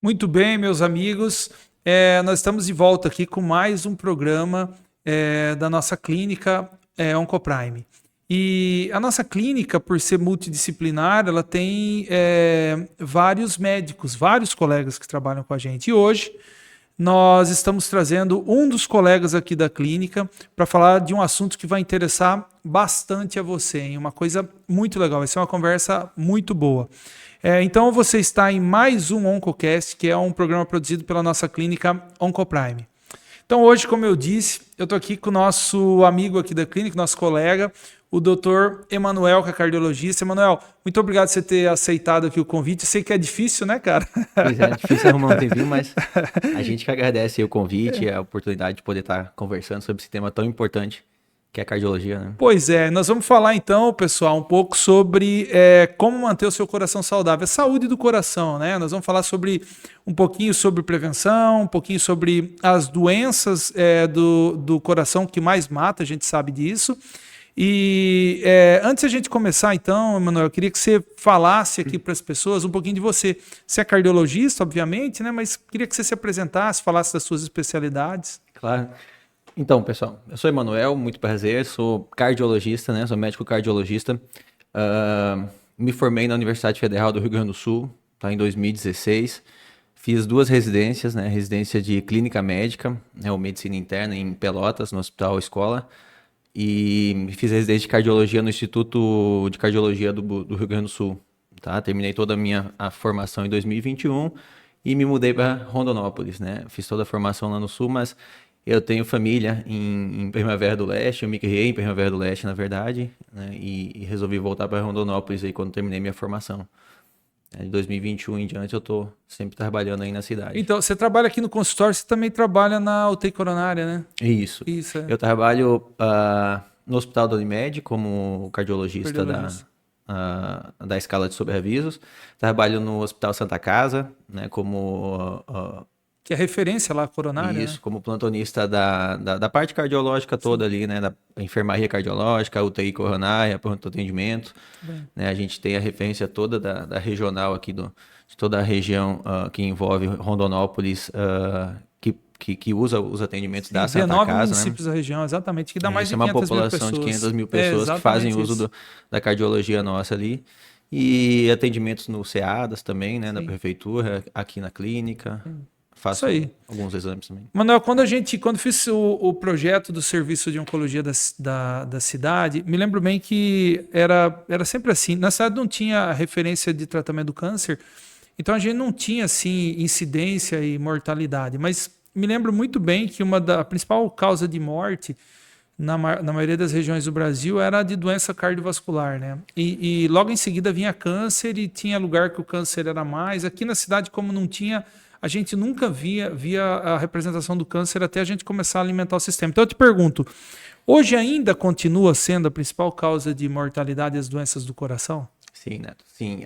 Muito bem, meus amigos. Nós estamos de volta aqui com mais um programa da nossa clínica Oncoprime. E a nossa clínica, por ser multidisciplinar, ela tem vários médicos, vários colegas que trabalham com a gente. E hoje nós estamos trazendo um dos colegas aqui da clínica para falar de um assunto que vai interessar bastante a você, hein? Uma coisa muito legal, vai ser uma conversa muito boa. Então você está em mais um OncoCast, que é um programa produzido pela nossa clínica Oncoprime. Então hoje, como eu disse, eu estou aqui com o nosso amigo aqui da clínica, nosso colega, o Dr. Emanuel, que é cardiologista. Emanuel, muito obrigado por você ter aceitado aqui o convite. Eu sei que é difícil, né, cara? Pois é difícil arrumar um tempinho, mas a gente que agradece o convite e a oportunidade de poder estar conversando sobre esse tema tão importante que é a cardiologia, né? Pois é, nós vamos falar então, pessoal, um pouco sobre como manter o seu coração saudável, a saúde do coração, né? Nós vamos falar um pouquinho sobre prevenção, um pouquinho sobre as doenças do coração que mais mata, a gente sabe disso. E antes de a gente começar, então, Emanuel, eu queria que você falasse aqui para as pessoas um pouquinho de você. Você é cardiologista, obviamente, né? Mas queria que você se apresentasse, falasse das suas especialidades. Claro. Então, pessoal, eu sou Emanuel, muito prazer, sou cardiologista, né? Sou médico cardiologista. Me formei na Universidade Federal do Rio Grande do Sul, tá, em 2016. Fiz 2 residências, né? Residência de clínica médica, né? Ou medicina interna em Pelotas, no Hospital Escola. E fiz residência de cardiologia no Instituto de Cardiologia do Rio Grande do Sul. Tá? Terminei toda a formação em 2021 e me mudei para Rondonópolis, né? Fiz toda a formação lá no Sul, mas eu tenho família em Primavera do Leste, eu me criei em Primavera do Leste, na verdade, né? E resolvi voltar para Rondonópolis aí quando terminei minha formação. De 2021 em diante eu estou sempre trabalhando aí na cidade. Então, você trabalha aqui no consultório, você também trabalha na UTI coronária, né? Isso. Isso, é. Eu trabalho no Hospital da Unimed como cardiologista da escala de sobreavisos. Trabalho no Hospital Santa Casa, né, como... que é referência lá, coronária, isso, né? como plantonista da parte cardiológica toda ali, né? Da enfermaria cardiológica, UTI coronária, pronto atendimento. Né, a gente tem a referência toda da regional aqui, de toda a região que envolve Rondonópolis, que usa os atendimentos da Santa 19 Casa, municípios né? da região, exatamente, que dá mais de Isso é uma 500 mil população de pessoas. 500 mil pessoas que fazem uso da cardiologia nossa ali. E atendimentos no SEADAS também, né? Na prefeitura, aqui na clínica. Faço alguns exames também. Manuel, quando fiz o projeto do serviço de oncologia da cidade, me lembro bem que era sempre assim. Na cidade não tinha referência de tratamento do câncer, então a gente não tinha assim incidência e mortalidade. Mas me lembro muito bem que a principal causa de morte na maioria das regiões do Brasil era de doença cardiovascular, né? E logo em seguida vinha câncer e tinha lugar que o câncer era mais. Aqui na cidade, como não tinha, a gente nunca via a representação do câncer até a gente começar a alimentar o sistema. Então eu te pergunto, hoje ainda continua sendo a principal causa de mortalidade as doenças do coração? Sim, Neto. Sim,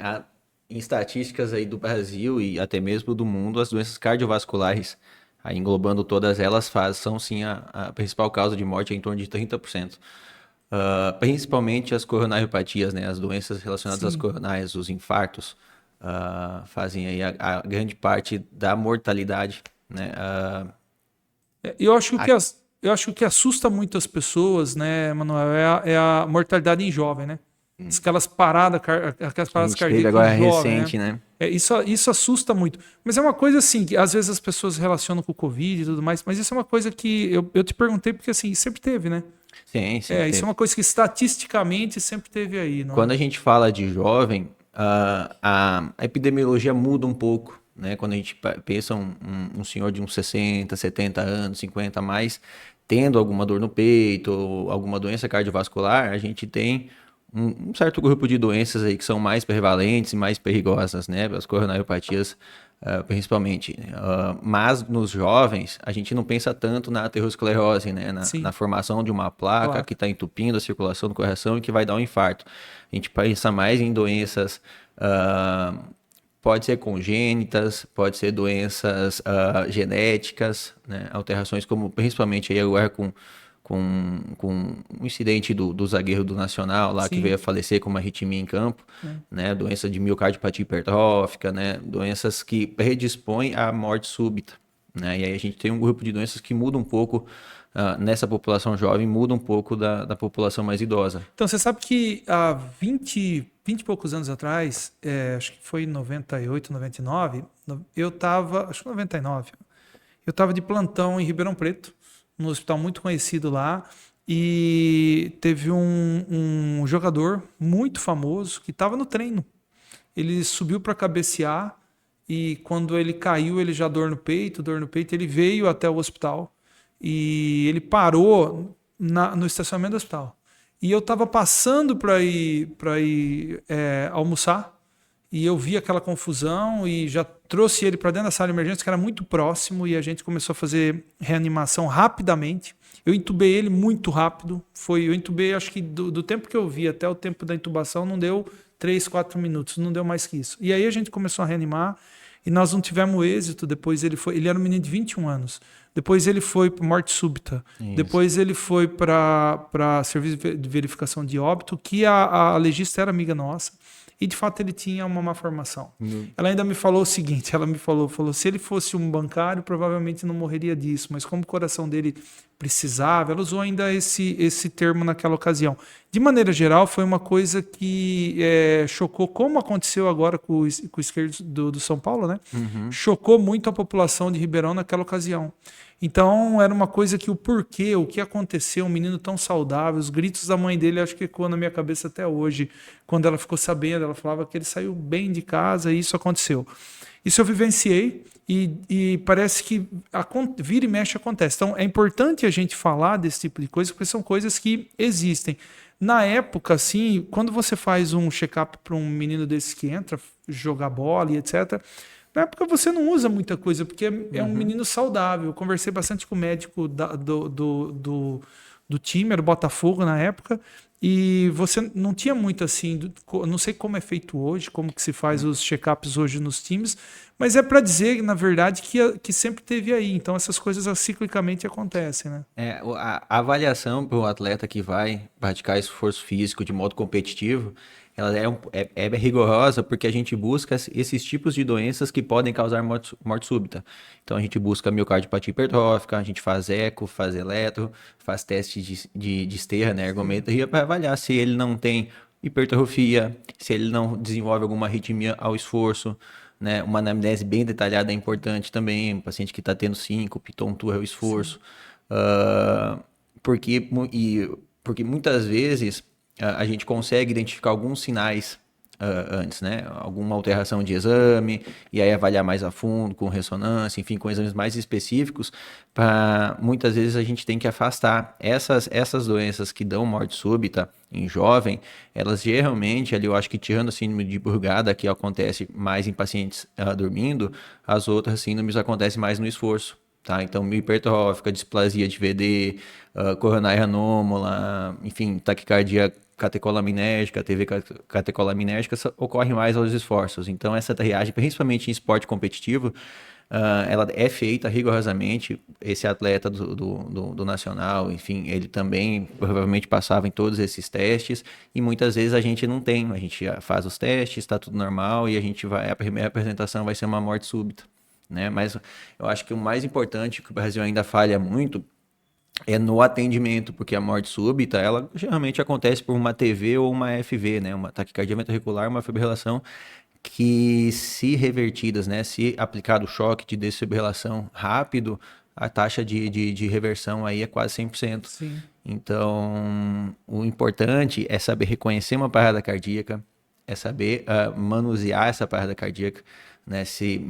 em estatísticas aí do Brasil e até mesmo do mundo, as doenças cardiovasculares, aí englobando todas elas, são sim a principal causa de morte, em torno de 30%. Principalmente as coronariopatias, né? As doenças relacionadas às coronárias, os infartos, fazem aí a grande parte da mortalidade, né? Eu acho que o que assusta muito as pessoas, né, Manuel, é a mortalidade em jovem, né? Aquelas paradas cardíacas agora jovem, recente, né? Isso assusta muito. Mas é uma coisa assim, que às vezes as pessoas relacionam com o Covid e tudo mais, mas isso é uma coisa que eu te perguntei porque assim, sempre teve, né? Sim, Isso é uma coisa que estatisticamente sempre teve aí. Não? Quando a gente fala de jovem, a epidemiologia muda um pouco, né? Quando a gente pensa um senhor de uns 60, 70 anos, 50 a mais, tendo alguma dor no peito, ou alguma doença cardiovascular, a gente tem um certo grupo de doenças aí que são mais prevalentes e mais perigosas, né? As coronariopatias, principalmente. Mas nos jovens, a gente não pensa tanto na aterosclerose, né? Na formação de uma placa que está entupindo a circulação do coração e que vai dar um infarto. A gente pensa mais em doenças, pode ser congênitas, pode ser doenças genéticas, né? Alterações como, principalmente aí agora com com um incidente do zagueiro do Nacional lá, Sim. que veio a falecer com uma arritmia em campo, né? Doença de miocardiopatia hipertrófica, né? Doenças que predispõem à morte súbita, né? E aí a gente tem um grupo de doenças que muda um pouco, nessa população jovem, muda um pouco da população mais idosa. Então, você sabe que há 20 e poucos anos atrás, acho que foi em 98, 99, eu estava, acho que 99, eu estava de plantão em Ribeirão Preto, num hospital muito conhecido lá, e teve um jogador muito famoso que estava no treino. Ele subiu para cabecear e quando ele caiu, ele já dor no peito, ele veio até o hospital e ele parou no estacionamento do hospital. E eu estava passando para ir almoçar e eu vi aquela confusão e já trouxe ele para dentro da sala de emergência, que era muito próximo, e a gente começou a fazer reanimação rapidamente. Eu intubei ele muito rápido. Eu intubei, acho que do tempo que eu vi até o tempo da intubação, não deu 3, 4 minutos, não deu mais que isso. E aí a gente começou a reanimar e nós não tivemos êxito. Depois ele era um menino de 21 anos. Depois ele foi para morte súbita. Isso. Depois ele foi para serviço de verificação de óbito, que a legista era amiga nossa. E, de fato, ele tinha uma má formação. Ela ainda me falou o seguinte, ela me falou, se ele fosse um bancário, provavelmente não morreria disso, mas como o coração dele precisava, ela usou ainda esse termo naquela ocasião. De maneira geral, foi uma coisa que chocou, como aconteceu agora com o esquerdo do São Paulo, né? Chocou muito a população de Ribeirão naquela ocasião. Então, era uma coisa que o que aconteceu, um menino tão saudável, os gritos da mãe dele, acho que ecoam na minha cabeça até hoje. Quando ela ficou sabendo, ela falava que ele saiu bem de casa e isso aconteceu. Isso eu vivenciei e parece que vira e mexe acontece. Então, é importante a gente falar desse tipo de coisa, porque são coisas que existem. Na época, assim, quando você faz um check-up para um menino desse que entra jogar bola e etc., na época você não usa muita coisa, porque é um menino saudável. Eu conversei bastante com o médico do time, era o Botafogo na época, e você não tinha muito assim, não sei como é feito hoje, como que se faz os check-ups hoje nos times, mas é para dizer, na verdade, que sempre teve aí. Então essas coisas ciclicamente acontecem, né? A avaliação para o atleta que vai praticar esforço físico de modo competitivo, ela é rigorosa porque a gente busca esses tipos de doenças que podem causar morte súbita. Então a gente busca miocardiopatia hipertrófica, a gente faz eco, faz eletro, faz teste de esteira, né, ergometria, para avaliar se ele não tem hipertrofia, se ele não desenvolve alguma arritmia ao esforço, né? Uma anamnese bem detalhada é importante também, um paciente que está tendo síncope, tontura ao esforço, porque muitas vezes a gente consegue identificar alguns sinais antes, né? Alguma alteração de exame, e aí avaliar mais a fundo, com ressonância, enfim, com exames mais específicos, muitas vezes a gente tem que afastar essas doenças que dão morte súbita em jovem, elas geralmente, ali eu acho que tirando a síndrome de Brugada, que acontece mais em pacientes dormindo, as outras síndromes acontecem mais no esforço. Tá? Então, hipertrófica, displasia de VD, coronária anômala, enfim, taquicardia catecolaminérgica, TV catecolaminérgica, ocorre mais aos esforços. Então, essa triagem, principalmente em esporte competitivo, ela é feita rigorosamente. Esse atleta do Nacional, enfim, ele também provavelmente passava em todos esses testes e muitas vezes a gente não tem. A gente faz os testes, está tudo normal e a primeira apresentação vai ser uma morte súbita. Né? Mas eu acho que o mais importante, que o Brasil ainda falha muito, é no atendimento, porque a morte súbita, ela geralmente acontece por uma TV ou uma FV, né? Uma taquicardia ventricular, uma fibrilação, que se revertidas, né? Se aplicado o choque de desfibrilação rápido, a taxa de reversão aí é quase 100%. Sim. Então, o importante é saber reconhecer uma parada cardíaca, é saber manusear essa parada cardíaca, né? Se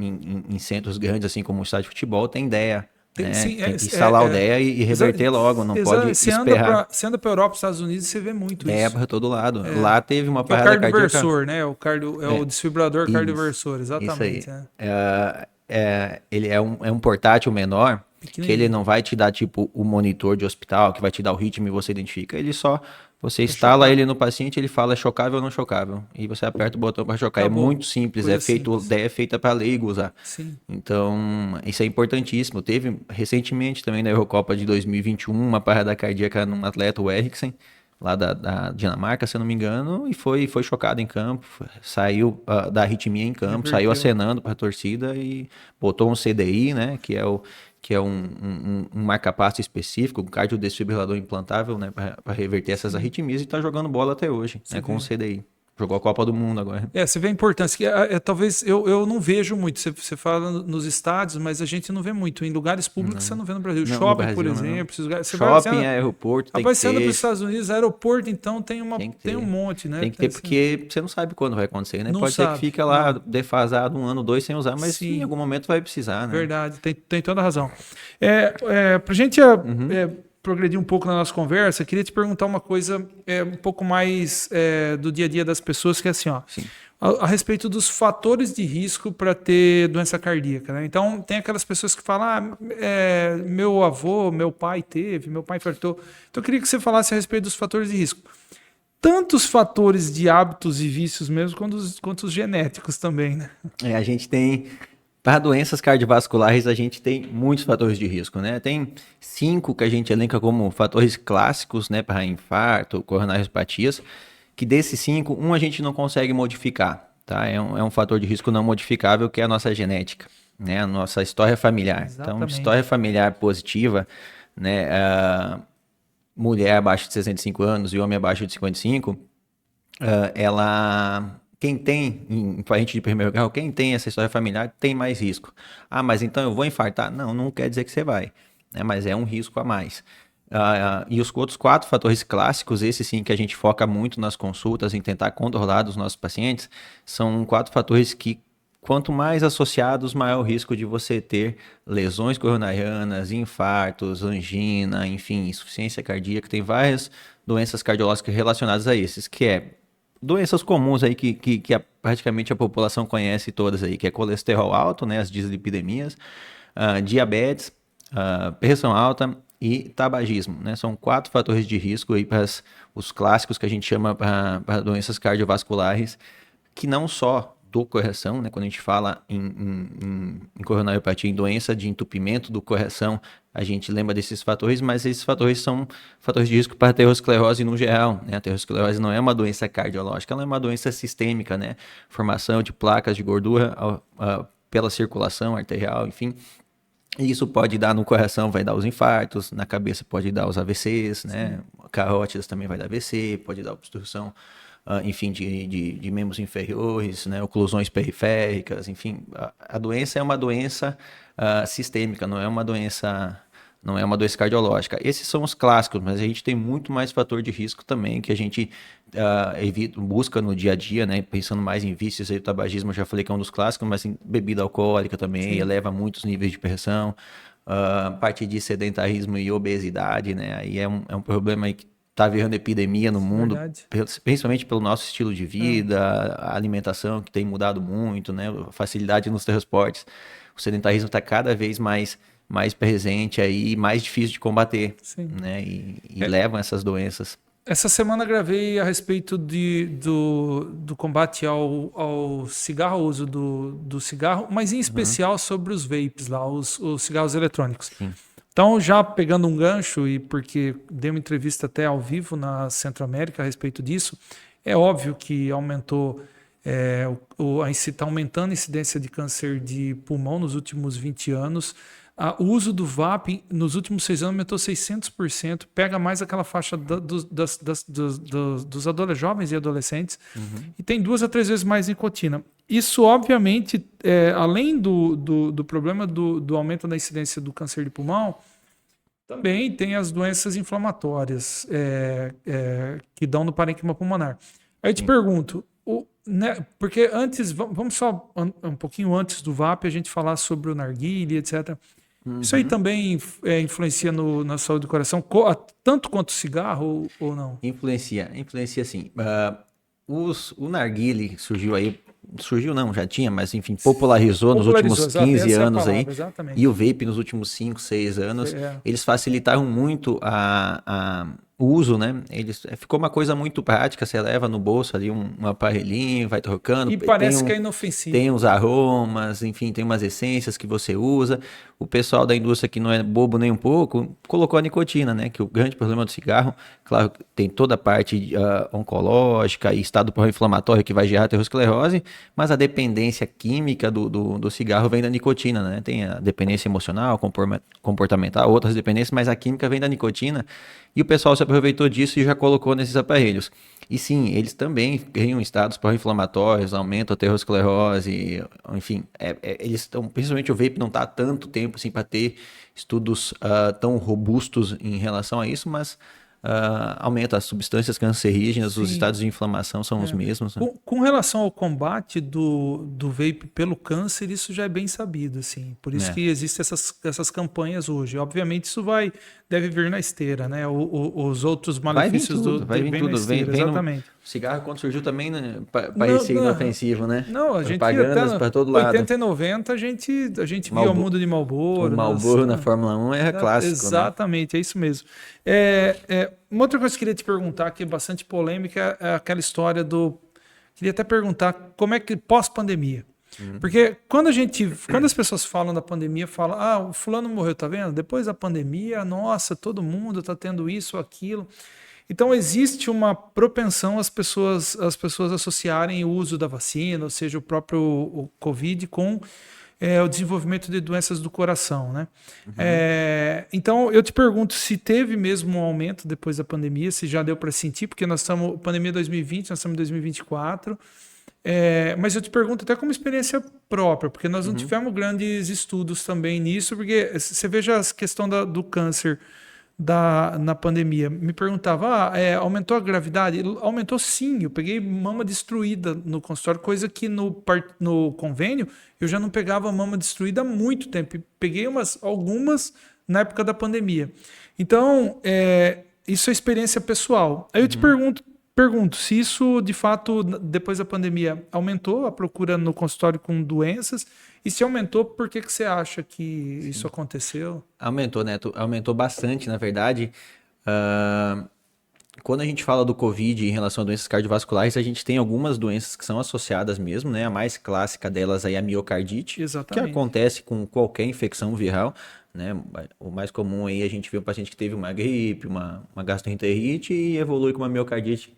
em centros grandes, assim como o estádio de futebol, tem DEA. Né? Sim, tem que instalar o DEA e reverter logo, não pode esperar. Você anda para a Europa, Estados Unidos, você vê muito DEA isso. para todo lado. Lá teve uma parada cardíaca. É o cardioversor, né? O desfibrilador cardioversor, exatamente. Isso aí. Ele é um portátil menor, que ele não vai te dar tipo o monitor de hospital, que vai te dar o ritmo e você identifica. Ele só Você instala ele no paciente, ele fala chocável ou não chocável. E você aperta o botão para chocar. Acabou. É muito simples, ideia é feita para leigo usar. Sim. Então, isso é importantíssimo. Teve recentemente também na Eurocopa de 2021 uma parada cardíaca num atleta, o Eriksen, lá da Dinamarca, se eu não me engano, e foi chocado em campo, saiu da arritmia em campo, saiu acenando para a torcida e botou um CDI, né, que é um marca-passo específico, um cardiodesfibrilador implantável, né, para reverter essas arritmias, e está jogando bola até hoje, né, com o CDI. Jogou a Copa do Mundo agora. Você vê a importância. Que talvez eu não vejo muito. Você fala nos estádios, mas a gente não vê muito. Em lugares públicos você não vê no Brasil. Não, Shopping, no Brasil, por exemplo. Shopping, aeroporto, tem que ter. Você anda para os Estados Unidos, aeroporto, então tem um monte, né? Tem que ter, porque você não sabe quando vai acontecer, né? Não Pode sabe, ser que fique lá defasado 1 ano, 2 sem usar, mas Sim. em algum momento vai precisar, né? Verdade, tem toda a razão. Para a gente progredir um pouco na nossa conversa, queria te perguntar uma coisa um pouco mais do dia a dia das pessoas, que é assim, ó, a respeito dos fatores de risco para ter doença cardíaca, né? Então, tem aquelas pessoas que falam, meu avô, meu pai infartou. Então, eu queria que você falasse a respeito dos fatores de risco. Tanto os fatores de hábitos e vícios mesmo, quanto os genéticos também, né? A gente tem... Para doenças cardiovasculares, a gente tem muitos fatores de risco, né? Tem 5 que a gente elenca como fatores clássicos, né? Para infarto, coronariopatias, que desses 5, a gente não consegue modificar, tá? É um fator de risco não modificável, que é a nossa genética, né? A nossa história familiar. Exatamente. Então, história familiar positiva, né? Mulher abaixo de 65 anos e homem abaixo de 55, quem tem, em parente de primeiro grau, quem tem essa história familiar tem mais risco. Mas então eu vou infartar? Não quer dizer que você vai, né? Mas é um risco a mais. E os outros 4 fatores clássicos, esses sim que a gente foca muito nas consultas, em tentar controlar dos nossos pacientes, são 4 fatores que, quanto mais associados, maior o risco de você ter lesões coronarianas, infartos, angina, enfim, insuficiência cardíaca. Tem várias doenças cardiológicas relacionadas a esses, que é doenças comuns aí que praticamente a população conhece todas aí, que é colesterol alto, né, as dislipidemias, diabetes, pressão alta e tabagismo, né? São 4 fatores de risco aí para os clássicos que a gente chama para doenças cardiovasculares, que não só do coração, né? Quando a gente fala em coronariopatia, em doença de entupimento do coração, a gente lembra desses fatores, mas esses fatores são fatores de risco para a aterosclerose no geral, né? A aterosclerose não é uma doença cardiológica, ela é uma doença sistêmica, né? Formação de placas de gordura pela circulação arterial, enfim. E isso pode dar no coração, vai dar os infartos, na cabeça pode dar os AVCs, né? Carótidas também vai dar AVC, pode dar obstrução, enfim, de membros inferiores, né? Oclusões periféricas, enfim. A doença é uma doença sistêmica, não é uma doença cardiológica. Esses são os clássicos, mas a gente tem muito mais fator de risco também, que a gente busca no dia a dia, né? Pensando mais em vícios, aí o tabagismo eu já falei que é um dos clássicos, mas em bebida alcoólica também, eleva muitos níveis de pressão, parte de sedentarismo e obesidade, né? Aí é um problema aí que está virando epidemia no mundo, principalmente pelo nosso estilo de vida, a alimentação que tem mudado muito, né? A facilidade nos transportes. O sedentarismo está cada vez mais presente aí, mais difícil de combater, né? E levam essas doenças. Essa semana gravei a respeito do combate ao cigarro, ao uso do cigarro, mas em especial sobre os vapes lá, os cigarros eletrônicos. Sim. Então, já pegando um gancho, e porque dei uma entrevista até ao vivo na Centro-América a respeito disso, é óbvio que aumentou, está aumentando a incidência de câncer de pulmão nos últimos 20 anos. O uso do vape nos últimos 6 anos aumentou 600%, pega mais aquela faixa dos jovens e adolescentes, e tem 2 a 3 vezes mais nicotina. Isso, obviamente, além do problema do aumento da incidência do câncer de pulmão, também tem as doenças inflamatórias que dão no parênquima pulmonar. Aí eu te pergunto, porque antes, vamos só um pouquinho antes do vape, a gente falar sobre o narguilé, etc. Isso aí também influencia na saúde do coração, tanto quanto o cigarro ou não? Influencia sim. O narguilé surgiu não, já tinha, mas enfim, popularizou nos últimos 15 anos aí, e o vape nos últimos 5, 6 anos, eles facilitaram muito o uso, né? Ficou uma coisa muito prática, você leva no bolso ali um aparelhinho, vai trocando. E parece que é inofensivo. Tem uns aromas, enfim, tem umas essências que você usa. O pessoal da indústria, que não é bobo nem um pouco, colocou a nicotina, né? Que o grande problema do cigarro, claro, tem toda a parte oncológica e estado pró-inflamatório que vai gerar aterosclerose, mas a dependência química do cigarro vem da nicotina, né? Tem a dependência emocional, comportamental, outras dependências, mas a química vem da nicotina. E o pessoal se aproveitou disso e já colocou nesses aparelhos. E sim, eles também criam estados pró-inflamatórios, aumentam a aterosclerose, enfim, eles estão, principalmente o vape não está há tanto tempo assim para ter estudos tão robustos em relação a isso, mas aumenta as substâncias cancerígenas, os estados de inflamação são os mesmos. Né? Com relação ao combate do vape pelo câncer, isso já é bem sabido, assim. Por isso que existem essas campanhas hoje. Obviamente, isso deve vir na esteira, né? Os outros malefícios vai vir tudo. Exatamente. O cigarro, quando surgiu também, né, parecia inofensivo, né? Não, a gente propagandas para todo lado. 80 e 90 a gente via o mundo de Marlboro. O Marlboro na Fórmula 1 era clássico. Exatamente, é isso mesmo. Uma outra coisa que eu queria te perguntar, que é bastante polêmica, é aquela história Queria até perguntar como é que pós-pandemia. Porque quando as pessoas falam da pandemia, falam, o fulano morreu, tá vendo? Depois da pandemia, nossa, todo mundo tá tendo isso, aquilo. Então existe uma propensão as pessoas associarem o uso da vacina, ou seja, o próprio Covid, com o desenvolvimento de doenças do coração, né? Então eu te pergunto se teve mesmo um aumento depois da pandemia, se já deu para sentir, porque nós estamos pandemia 2020, nós estamos em 2024. Mas eu te pergunto até como experiência própria, porque nós não tivemos grandes estudos também nisso, porque você veja a questão do câncer na pandemia. Me perguntava, aumentou a gravidade? Aumentou sim, eu peguei mama destruída no consultório, coisa que no convênio eu já não pegava mama destruída há muito tempo. Peguei algumas na época da pandemia. Então, isso é experiência pessoal. Aí eu te pergunto se isso, de fato, depois da pandemia, aumentou a procura no consultório com doenças, e se aumentou, por que você acha que isso aconteceu? Aumentou, Neto. Aumentou bastante, na verdade. Quando a gente fala do Covid em relação a doenças cardiovasculares, a gente tem algumas doenças que são associadas mesmo, né? A mais clássica delas aí é a miocardite, Exatamente. que acontece com qualquer infecção viral, né? O mais comum aí a gente vê um paciente que teve uma gripe, uma gastroenterite e evolui com uma miocardite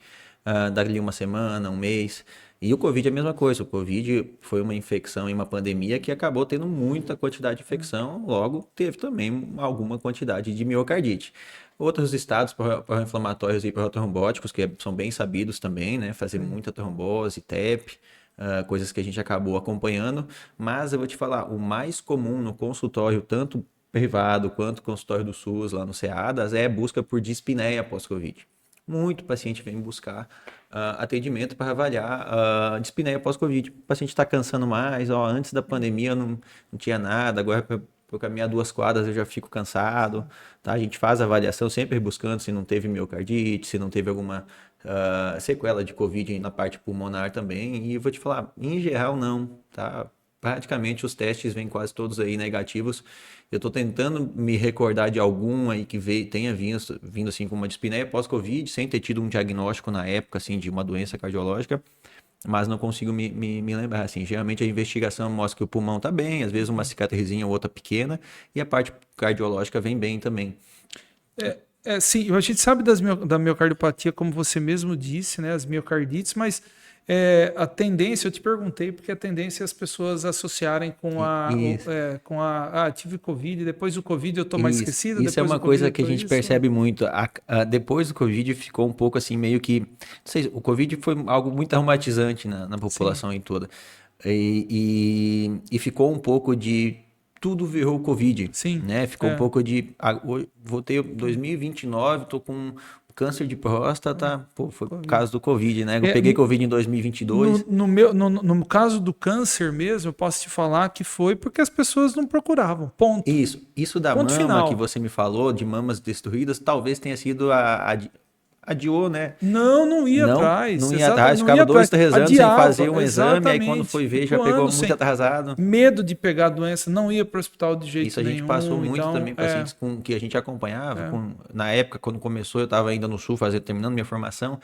dali uma semana, um mês. E o Covid é a mesma coisa. O Covid foi uma infecção em uma pandemia que acabou tendo muita quantidade de infecção, logo teve também alguma quantidade de miocardite. Outros estados pró-inflamatórios e pró-trombóticos, que são bem sabidos também, né? Fazer muita trombose, TEP, coisas que a gente acabou acompanhando. Mas eu vou te falar, o mais comum no consultório, tanto privado quanto consultório do SUS, lá no CEADAS, é busca por dispneia pós-Covid. Muito paciente vem buscar atendimento para avaliar dispneia pós-Covid. O paciente está cansando mais, antes da pandemia não tinha nada, agora para eu caminhar 2 quadras eu já fico cansado. Tá? A gente faz a avaliação sempre buscando se não teve miocardite, se não teve alguma sequela de Covid na parte pulmonar também. E vou te falar, em geral não, tá? Praticamente os testes vêm quase todos aí negativos. Eu estou tentando me recordar de algum aí que tenha vindo assim com uma dispneia pós-Covid, sem ter tido um diagnóstico na época assim de uma doença cardiológica, mas não consigo me lembrar. Assim, geralmente a investigação mostra que o pulmão está bem, às vezes uma cicatrizinha ou outra pequena, e a parte cardiológica vem bem também. Sim, a gente sabe da miocardiopatia, como você mesmo disse, né, as miocardites, mas a tendência, eu te perguntei, porque a tendência é as pessoas associarem tive Covid, depois do Covid eu tô mais esquecido. Isso é uma coisa que a gente percebe muito. Depois do Covid ficou um pouco assim, meio que... Não sei, o Covid foi algo muito traumatizante na população toda. E ficou um pouco de... Tudo virou Covid. Sim. Né? Ficou um pouco de... Vou ter 2029, tô com... Câncer de próstata, foi por causa do Covid, né? Eu peguei Covid em 2022. No caso do câncer mesmo, eu posso te falar que foi porque as pessoas não procuravam, ponto. Isso da ponto mama final. Que você me falou, de mamas destruídas, talvez tenha sido adiou, né? Não ia atrás. Não ia atrás, ficava 2, 3 anos sem fazer um exame, aí quando foi ver já pegou muito atrasado. Medo de pegar a doença, não ia para o hospital de jeito nenhum. Isso a gente passou muito também, pacientes que a gente acompanhava. Na época, quando começou, eu estava ainda no Sul, terminando minha formação,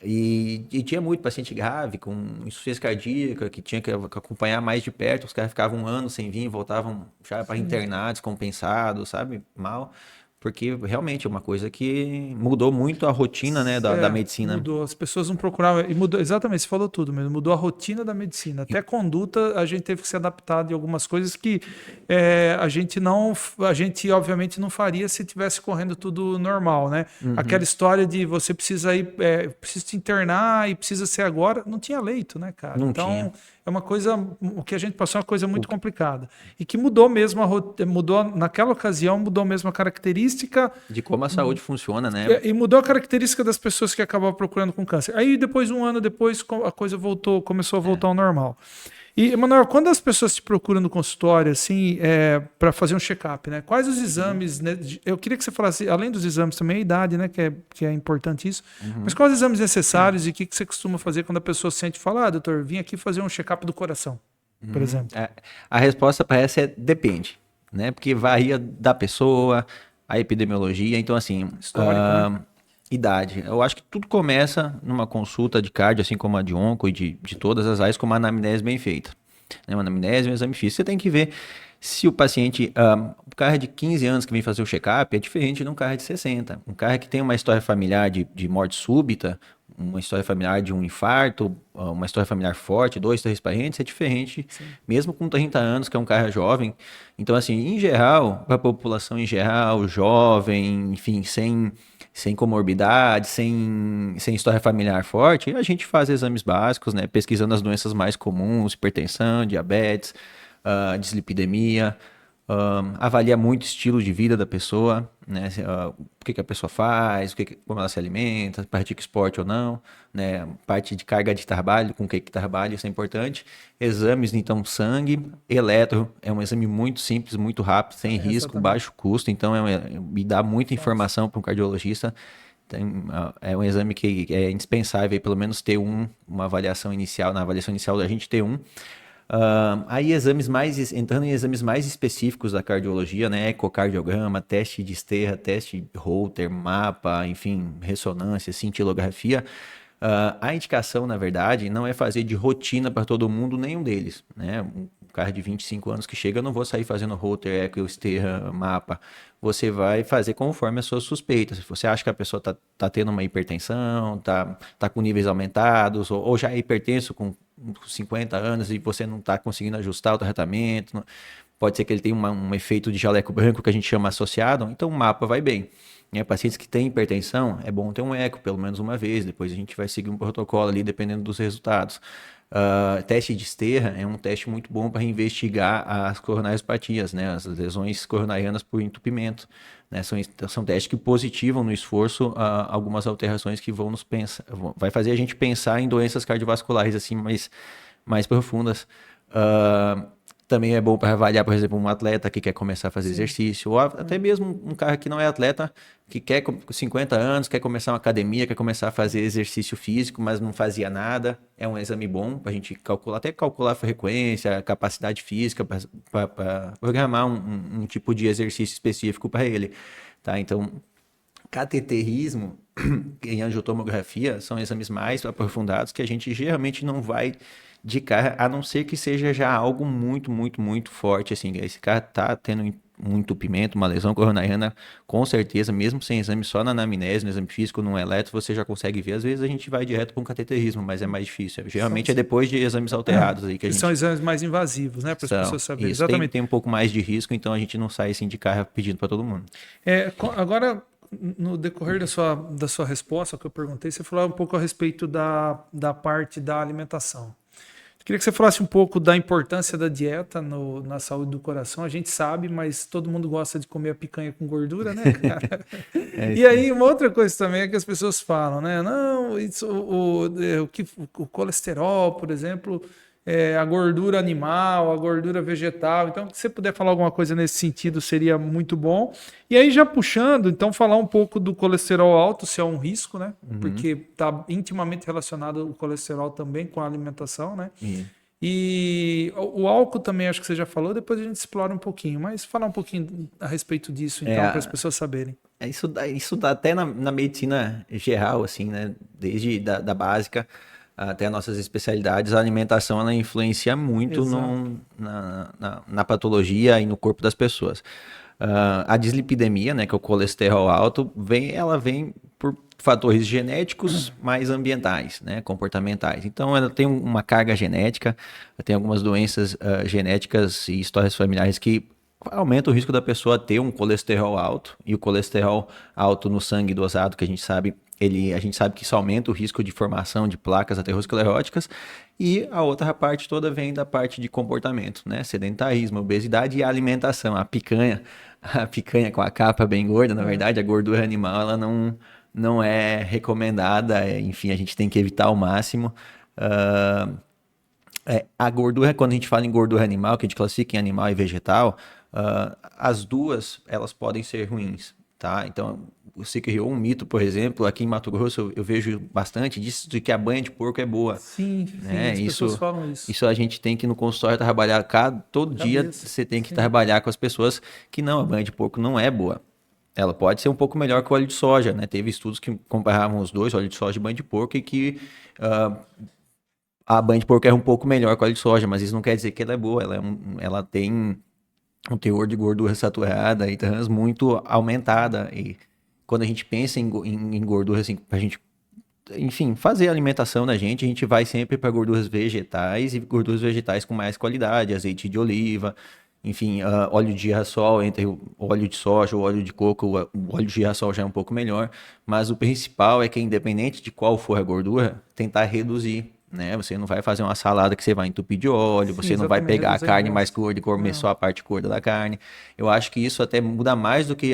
e tinha muito paciente grave, com insuficiência cardíaca, que tinha que acompanhar mais de perto. Os caras ficavam um ano sem vir, voltavam já para internar, descompensados, sabe? Mal. Porque realmente é uma coisa que mudou muito a rotina, né, da medicina. Mudou, as pessoas não procuravam, e mudou, exatamente, você falou tudo mesmo, mudou a rotina da medicina, até conduta a gente teve que se adaptar de algumas coisas que a gente obviamente não faria se tivesse correndo tudo normal, né? Aquela história de você precisa ir, precisa te internar e precisa ser agora, não tinha leito, né, cara? Não então tinha. é uma coisa, o que a gente passou é uma coisa muito complicada. E que mudou mesmo, mudou naquela ocasião, mudou mesmo a característica... De como a saúde funciona, né? E mudou a característica das pessoas que acabavam procurando com câncer. Aí depois, um ano depois, a coisa começou a voltar ao normal. E, Emanuel, quando as pessoas te procuram no consultório, assim, para fazer um check-up, né? Quais os exames, né? Eu queria que você falasse, além dos exames, também a idade, né? Que é importante isso. Mas quais os exames necessários e o que você costuma fazer quando a pessoa sente e fala, doutor, vim aqui fazer um check-up do coração, por exemplo? A resposta para essa é depende, né? Porque varia da pessoa, a epidemiologia, então assim... Histórico, né? Idade. Eu acho que tudo começa numa consulta de cardio, assim como a de onco e de todas as áreas, com uma anamnese bem feita. Uma anamnese, um exame físico. Você tem que ver se o paciente, o cara de 15 anos que vem fazer o check-up é diferente de um cara de 60. Um cara que tem uma história familiar de morte súbita, uma história familiar de um infarto, uma história familiar forte, 2, 3 parentes, é diferente, sim, mesmo com 30 anos, que é um cara jovem. Então, assim, em geral, para a população em geral, jovem, enfim, sem comorbidade, sem história familiar forte, a gente faz exames básicos, né? Pesquisando as doenças mais comuns, hipertensão, diabetes, dislipidemia, avalia muito o estilo de vida da pessoa, né? O que a pessoa faz, como ela se alimenta, pratica esporte ou não, né? Parte de carga de trabalho, com que trabalha, isso é importante. Exames, então, sangue, eletro, é um exame muito simples, muito rápido, sem risco, baixo custo, então me dá muita informação para um cardiologista. É um exame que é indispensável, pelo menos ter uma avaliação inicial, na avaliação inicial a gente ter um. Aí entrando em exames mais específicos da cardiologia, né? Ecocardiograma, teste de Sterra, teste Holter, mapa, enfim, ressonância, cintilografia. A indicação, na verdade, não é fazer de rotina para todo mundo nenhum deles, né? Um cara de 25 anos que chega, eu não vou sair fazendo Holter, Eco, Sterra, mapa. Você vai fazer conforme as suas suspeitas. Se você acha que a pessoa tá tendo uma hipertensão, tá com níveis aumentados, ou já é hipertenso com 50 anos e você não está conseguindo ajustar o tratamento, pode ser que ele tenha um efeito de jaleco branco que a gente chama associado, então o mapa vai bem. Pacientes que têm hipertensão, é bom ter um eco pelo menos uma vez, depois a gente vai seguir um protocolo ali dependendo dos resultados. Teste de Sterra é um teste muito bom para investigar as coronariopatias, né, as lesões coronarianas por entupimento. Né, são testes que positivam no esforço algumas alterações que vai fazer a gente pensar em doenças cardiovasculares assim mais profundas. Também é bom para avaliar, por exemplo, um atleta que quer começar a fazer exercício, ou até mesmo um cara que não é atleta, que quer com 50 anos, quer começar uma academia, quer começar a fazer exercício físico, mas não fazia nada. É um exame bom para a gente calcular a frequência, a capacidade física, para programar um tipo de exercício específico para ele. Tá? Então, cateterismo em angiotomografia são exames mais aprofundados que a gente geralmente não vai de cara, a não ser que seja já algo muito, muito, muito forte, assim, esse cara tá tendo um entupimento, uma lesão coronariana, com certeza, mesmo sem exame, só na anamnese, no exame físico, no eletro, você já consegue ver. Às vezes a gente vai direto para um cateterismo, mas é mais difícil. Geralmente é depois de exames alterados aí que a gente... São exames mais invasivos, né, para as pessoas saberem. Isso, exatamente. Tem um pouco mais de risco, então a gente não sai assim de cara pedindo para todo mundo. Agora, no decorrer da sua resposta, que eu perguntei, você falou um pouco a respeito da parte da alimentação. Queria que você falasse um pouco da importância da dieta na saúde do coração. A gente sabe, mas todo mundo gosta de comer a picanha com gordura, né, cara? E aí, uma outra coisa também é que as pessoas falam, né? Não, o colesterol, por exemplo, a gordura animal, a gordura vegetal. Então, se você puder falar alguma coisa nesse sentido, seria muito bom. E aí, já puxando, então, falar um pouco do colesterol alto, se é um risco, né? Porque está intimamente relacionado o colesterol também com a alimentação, né? E o álcool também, acho que você já falou, depois a gente explora um pouquinho, mas falar um pouquinho a respeito disso, então, para as pessoas saberem. Isso dá até na medicina geral, assim, né? Desde da básica até as nossas especialidades, a alimentação ela influencia muito na patologia e no corpo das pessoas. A dislipidemia, né, que é o colesterol alto, ela vem por fatores genéticos mais ambientais, né, comportamentais. Então, ela tem uma carga genética, tem algumas doenças genéticas e histórias familiares que aumenta o risco da pessoa ter um colesterol alto, e o colesterol alto no sangue dosado, que a gente sabe que isso aumenta o risco de formação de placas ateroscleróticas, e a outra parte toda vem da parte de comportamento, né? Sedentarismo, obesidade e alimentação. A picanha com a capa bem gorda, na verdade, a gordura animal, ela não é recomendada, enfim, a gente tem que evitar ao máximo. A gordura, quando a gente fala em gordura animal, que a gente classifica em animal e vegetal, as duas, elas podem ser ruins, tá? Então, você criou um mito, por exemplo, aqui em Mato Grosso eu vejo bastante disso, de que a banha de porco é boa. Sim, né? as pessoas falam isso. Isso a gente tem que ir no consultório trabalhar todo dia, você tem que trabalhar com as pessoas que não, a banha de porco não é boa. Ela pode ser um pouco melhor que o óleo de soja, né? Teve estudos que comparavam os dois, óleo de soja e banha de porco, e que a banha de porco era um pouco melhor que o óleo de soja, mas isso não quer dizer que ela é boa, ela tem um teor de gordura saturada e trans muito aumentada, e quando a gente pensa em gordura, assim, pra gente, enfim, fazer a alimentação da gente, a gente vai sempre para gorduras vegetais e gorduras vegetais com mais qualidade, azeite de oliva, enfim, óleo de girassol, entre o óleo de soja ou óleo de coco, o óleo de girassol já é um pouco melhor, mas o principal é que, independente de qual for a gordura, tentar reduzir. Né? Você não vai fazer uma salada que você vai entupir de óleo, você não vai pegar a carne mais gorda e comer só a parte gorda da carne. Eu acho que isso até muda mais do que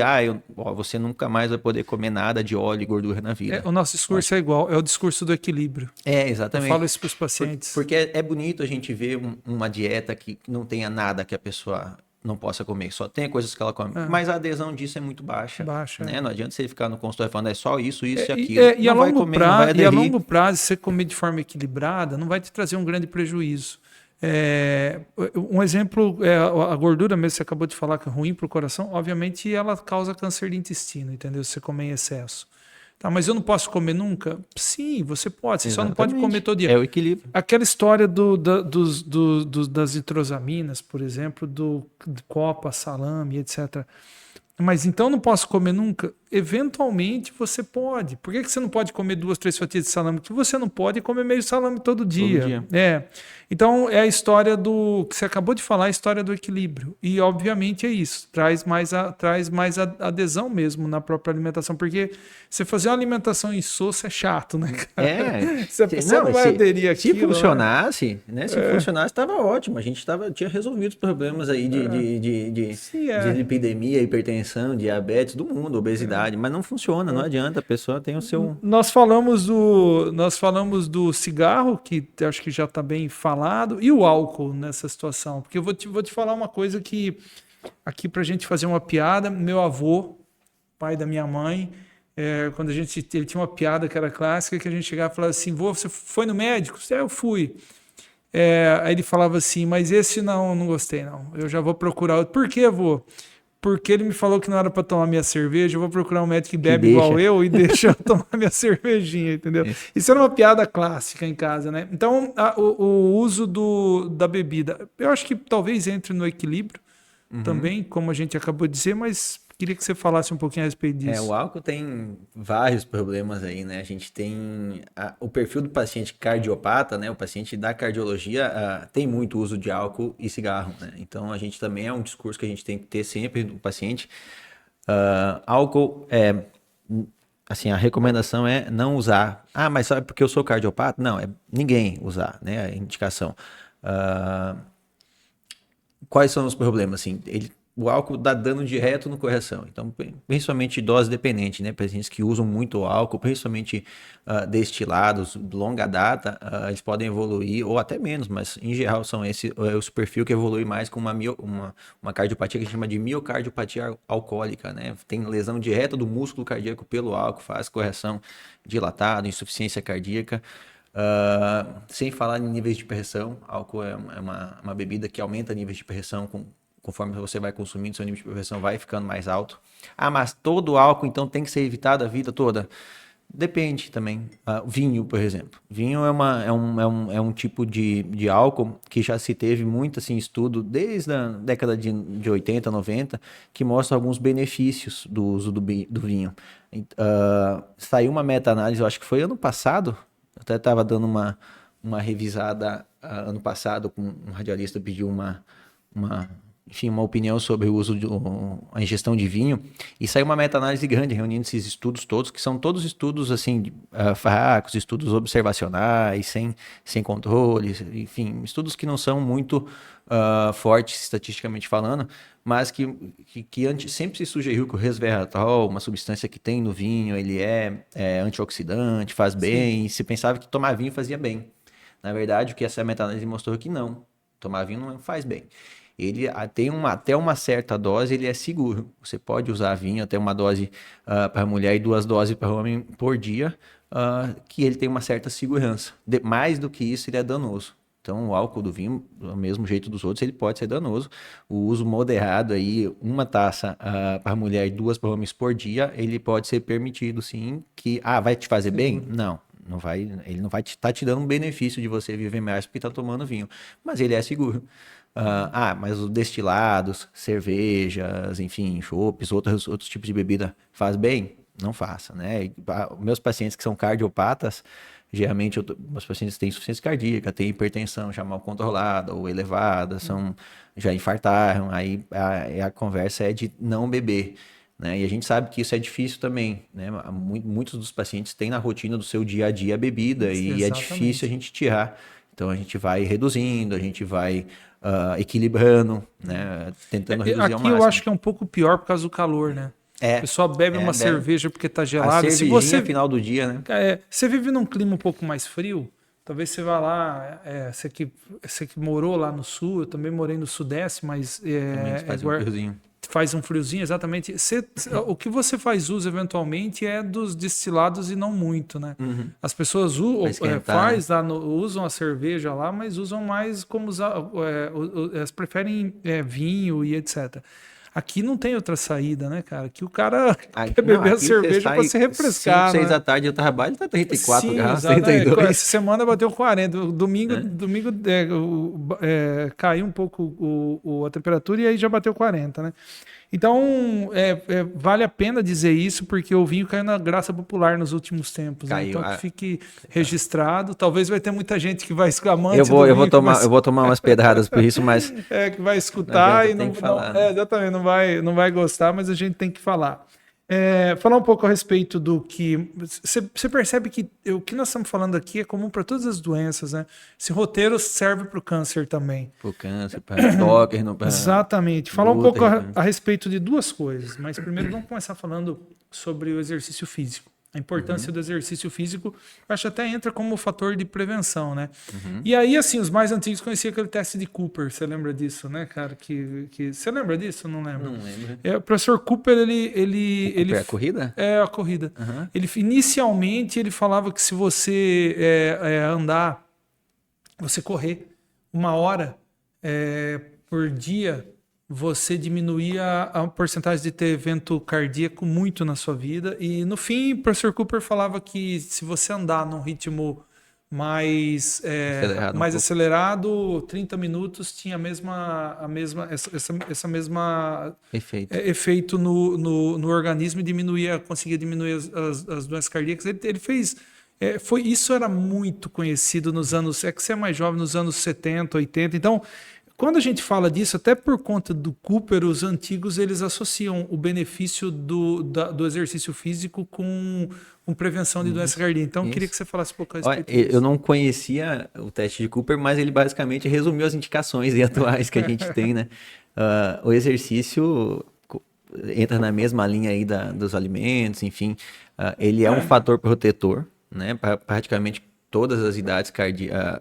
você nunca mais vai poder comer nada de óleo e gordura na vida. O nosso discurso é igual, é o discurso do equilíbrio. Exatamente. Eu falo isso para os pacientes. Porque é bonito a gente ver uma dieta que não tenha nada que a pessoa não possa comer, só tem coisas que ela come. Mas a adesão disso é muito baixa. Né? Não adianta você ficar no consultório falando é só isso e aquilo. E a longo prazo, você comer de forma equilibrada, não vai te trazer um grande prejuízo. Um exemplo, a gordura mesmo, você acabou de falar que é ruim para o coração, obviamente ela causa câncer de intestino, entendeu? Se você comer em excesso. Tá, mas eu não posso comer nunca? Sim, você pode, você só não pode comer todo dia. É o equilíbrio. Aquela história das nitrosaminas, por exemplo, do copa, salame, etc. Mas então não posso comer nunca? Eventualmente você pode. Por que você não pode comer 2, 3 fatias de salame? Porque você não pode comer meio salame todo dia. Então é a história do que você acabou de falar, a história do equilíbrio. E obviamente é isso. Traz mais adesão mesmo na própria alimentação. Porque você fazer uma alimentação insossa é chato, né, cara? Se a pessoa não vai aderir aquilo. Se funcionasse, né? Se funcionasse, estava ótimo. A gente tinha resolvido os problemas aí de lipidemia, hipertensão, diabetes do mundo, obesidade, mas não funciona, não adianta, a pessoa tem o seu... Nós falamos do cigarro, que acho que já está bem falado, e o álcool nessa situação, porque eu vou te falar uma coisa que, aqui pra gente fazer uma piada, meu avô, pai da minha mãe, quando ele tinha uma piada que era clássica, que a gente chegava e falava assim, vô, você foi no médico? Eu fui. Aí ele falava assim, mas esse não gostei não, eu já vou procurar outro. Por quê, vô? Porque ele me falou que não era para tomar minha cerveja, eu vou procurar um médico que bebe igual eu e deixa eu tomar minha cervejinha, entendeu? Isso era uma piada clássica em casa, né? Então, o uso da bebida, eu acho que talvez entre no equilíbrio também, como a gente acabou de dizer, mas queria que você falasse um pouquinho a respeito disso. O álcool tem vários problemas aí, né? A gente tem o perfil do paciente cardiopata, né? O paciente da cardiologia tem muito uso de álcool e cigarro, né? Então, a gente também é um discurso que a gente tem que ter sempre no paciente. Álcool assim, a recomendação é não usar. Mas só porque eu sou cardiopata? Não, ninguém usar, né? A indicação. Quais são os problemas? Assim, ele o álcool dá dano direto no coração. Então, principalmente dose dependente, né? Pacientes que usam muito álcool, principalmente destilados, longa data, eles podem evoluir, ou até menos, mas em geral são esse perfil que evolui mais com uma cardiopatia que a gente chama de miocardiopatia alcoólica, né? Tem lesão direta do músculo cardíaco pelo álcool, faz correção dilatado, insuficiência cardíaca. Sem falar em níveis de pressão, álcool é uma bebida que aumenta níveis de pressão conforme você vai consumindo, seu nível de pressão vai ficando mais alto. Mas todo álcool então tem que ser evitado a vida toda? Depende também. Vinho, por exemplo. Vinho é um tipo de álcool que já se teve muito assim, estudo desde a década de 80, 90, que mostra alguns benefícios do uso do vinho. Saiu uma meta-análise, eu acho que foi ano passado, eu até estava dando uma revisada ano passado, com um radialista pediu enfim, uma opinião sobre o uso a ingestão de vinho, e saiu uma meta-análise grande reunindo esses estudos todos, que são todos estudos assim, fracos, estudos observacionais, sem controles, enfim, estudos que não são muito fortes estatisticamente falando, mas que antes sempre se sugeriu que o resveratrol, uma substância que tem no vinho, ele é antioxidante, faz bem, e se pensava que tomar vinho fazia bem. Na verdade, o que essa meta-análise mostrou que não, tomar vinho não faz bem. Ele tem até uma certa dose, ele é seguro. Você pode usar vinho até uma dose para mulher e 2 doses para homem por dia, que ele tem uma certa segurança. Mais do que isso, ele é danoso. Então, o álcool do vinho, do mesmo jeito dos outros, ele pode ser danoso. O uso moderado aí, 1 taça para mulher e 2 para homens por dia, ele pode ser permitido, sim. Que, vai te fazer bem? Não. Não vai, ele não vai estar te dando um benefício de você viver mais porque está tomando vinho. Mas ele é seguro. Mas os destilados, cervejas, enfim, chopes, outros tipos de bebida faz bem? Não faça, né? Meus pacientes que são cardiopatas, geralmente meus pacientes têm insuficiência cardíaca, têm hipertensão já mal controlada ou elevada, já infartaram, aí a conversa é de não beber. Né? E a gente sabe que isso é difícil também, né? Muitos dos pacientes têm na rotina do seu dia a dia a bebida e é difícil a gente tirar. Então a gente vai reduzindo, a gente vai equilibrando, né? Tentando reduzir ao máximo. Aqui eu acho que é um pouco pior por causa do calor, né? A pessoa bebe uma cerveja porque tá gelada. A cervejinha no final do dia, né? Você vive num clima um pouco mais frio, talvez você vá lá, você que morou lá no sul, eu também morei no sudeste, mas faz um friozinho. Faz um friozinho, exatamente. O que você faz uso eventualmente é dos destilados e não muito, né? Uhum. As pessoas usam a cerveja lá, mas usam mais como elas preferem vinho e etc. Aqui não tem outra saída, né, cara? Aqui o cara quer beber a cerveja para se refrescar. 5, 6 da tarde eu trabalho, tá 34 graus, 32. Essa semana bateu 40. Domingo caiu um pouco a temperatura e aí já bateu 40, né? Então, vale a pena dizer isso, porque o vinho caiu na graça popular nos últimos tempos. Né? Então, que fique registrado. Talvez vai ter muita gente que vai amante eu vou tomar umas pedradas por isso, mas... que vai escutar e exatamente, não vai gostar, mas a gente tem que falar. Falar um pouco a respeito do que... Você percebe que o que nós estamos falando aqui é comum para todas as doenças, né? Esse roteiro serve para o câncer também. Para o câncer, para Docker... Exatamente. Falar um pouco a respeito de 2 coisas, mas primeiro vamos começar falando sobre o exercício físico. A importância do exercício físico, eu acho até entra como fator de prevenção, né? E aí, assim, os mais antigos conheciam aquele teste de Cooper. Você lembra disso, né, cara? Você lembra disso? Não lembro. Não lembro. O professor Cooper, ele é a corrida? É a corrida. Inicialmente, ele falava que se você você correr 1 hora por dia, você diminuía a porcentagem de ter evento cardíaco muito na sua vida. E no fim, o professor Cooper falava que se você andar num ritmo mais acelerado, 30 minutos tinha essa mesma efeito no organismo e conseguia diminuir as doenças cardíacas. Ele fez... isso era muito conhecido nos anos... É que você é mais jovem, nos anos 70, 80. Então... Quando a gente fala disso, até por conta do Cooper, os antigos eles associam o benefício do exercício físico com prevenção de doença cardíaca. Então, eu queria que você falasse um pouco a respeito disso. Eu não conhecia o teste de Cooper, mas ele basicamente resumiu as indicações atuais que a gente tem, né? O exercício entra na mesma linha aí dos alimentos, enfim, ele é um fator protetor, né, para praticamente todas as idades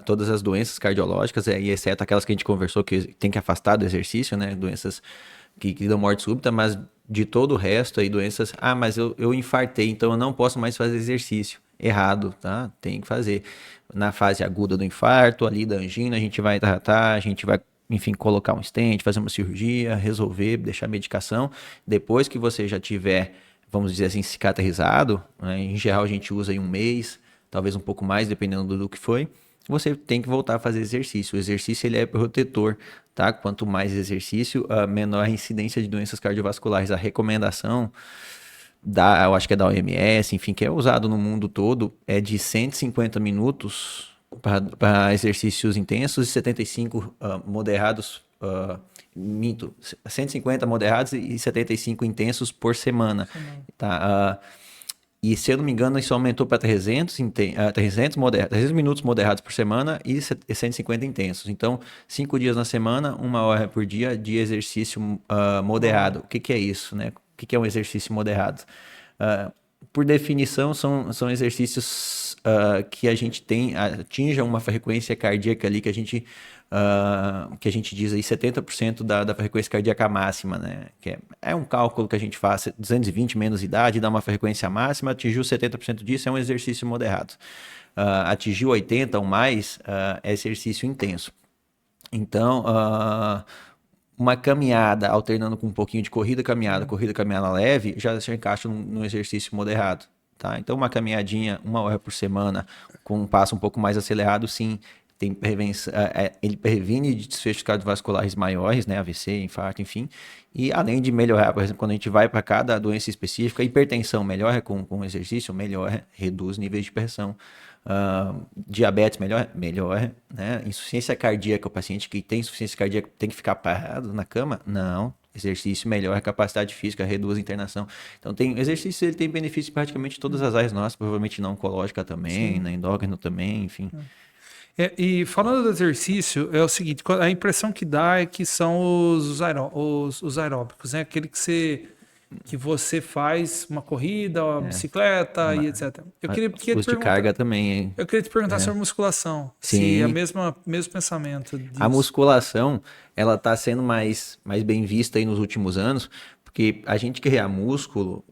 todas as doenças cardiológicas, e exceto aquelas que a gente conversou que tem que afastar do exercício, né, doenças que dão morte súbita, mas de todo o resto aí, doenças, mas eu infartei, então eu não posso mais fazer exercício. Errado, tá? Tem que fazer. Na fase aguda do infarto, ali da angina, a gente vai tratar, a gente vai, enfim, colocar um stent, fazer uma cirurgia, resolver, deixar medicação. Depois que você já tiver, vamos dizer assim, cicatrizado, né? Em geral a gente usa aí um mês, talvez um pouco mais, dependendo do que foi. Você tem que voltar a fazer exercício. O exercício ele é protetor, tá? Quanto mais exercício, menor a incidência de doenças cardiovasculares. A recomendação eu acho que é da OMS, enfim, que é usado no mundo todo, é de 150 minutos para exercícios intensos e 75 moderados, minto, 150 moderados e 75 intensos por semana. Tá? E se eu não me engano, isso aumentou para 300 minutos moderados por semana e 150 intensos. Então, 5 dias na semana, 1 hora por dia de exercício moderado. O que é isso, né? O que é um exercício moderado? Por definição, são exercícios que a gente atinja uma frequência cardíaca ali que a gente diz aí 70% da frequência cardíaca máxima, né? Que é um cálculo que a gente faz, 220 menos idade, dá uma frequência máxima, atingiu 70% disso, é um exercício moderado. Atingiu 80 ou mais, é exercício intenso. Então, uma caminhada alternando com um pouquinho de corrida, caminhada leve, já se encaixa num exercício moderado, tá? Então, uma caminhadinha 1 hora por semana, com um passo um pouco mais acelerado, sim, tem prevenção, ele previne desfechos cardiovasculares maiores, né? AVC, infarto, enfim. E além de melhorar, por exemplo, quando a gente vai para cada doença específica, hipertensão melhora com exercício, melhora, reduz níveis de pressão. Diabetes melhora, né? Insuficiência cardíaca, o paciente que tem insuficiência cardíaca tem que ficar parado na cama? Não. Exercício melhora a capacidade física, reduz a internação. Então, exercício ele tem benefícios em praticamente todas as áreas nossas, provavelmente na oncológica também, na endócrina também, enfim. E falando do exercício, é o seguinte, a impressão que dá é que são os aeróbicos, né? Aquele que você faz uma corrida, uma bicicleta e etc. Eu queria te Os de carga também, hein? Eu queria te perguntar sobre musculação. Sim. Se é o mesmo pensamento disso. A musculação, ela está sendo mais bem vista aí nos últimos anos, porque a gente criar músculo,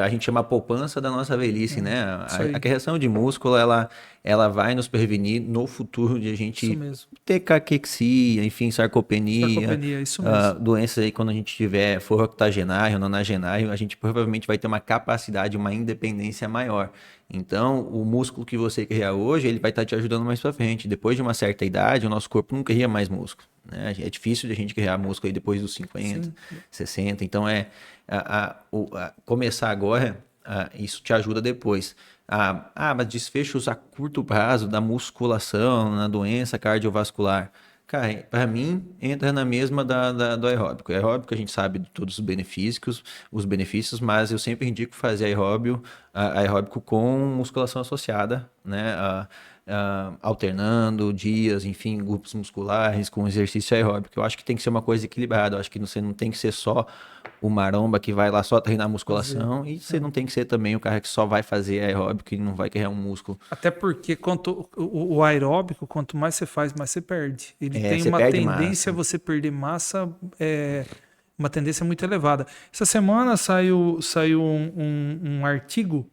a gente chama a poupança da nossa velhice, né? A criação de músculo, ela vai nos prevenir no futuro de a gente ter caquexia, enfim, sarcopenia, isso mesmo. doenças aí quando a gente for octogenário, nonagenário, a gente provavelmente vai ter uma capacidade, uma independência maior. Então, o músculo que você criar hoje, ele vai estar te ajudando mais pra frente. Depois de uma certa idade, o nosso corpo não cria mais músculo, né? É difícil de a gente criar músculo aí depois dos 50, 60. Então, começar agora, isso te ajuda depois. Mas desfechos a curto prazo da musculação, na doença cardiovascular. Cara, para mim, entra na mesma do aeróbico. O aeróbico a gente sabe de todos os benefícios, mas eu sempre indico fazer aeróbico com musculação associada, né? Alternando dias, enfim, grupos musculares com exercício aeróbico. Eu acho que tem que ser uma coisa equilibrada. Eu acho que você não tem que ser só o maromba que vai lá só treinar musculação e você não tem que ser também o cara que só vai fazer aeróbico e não vai criar um músculo. Até porque o aeróbico, quanto mais você faz, mais você perde. Ele tem uma tendência a você perder massa, uma tendência muito elevada. Essa semana saiu um artigo,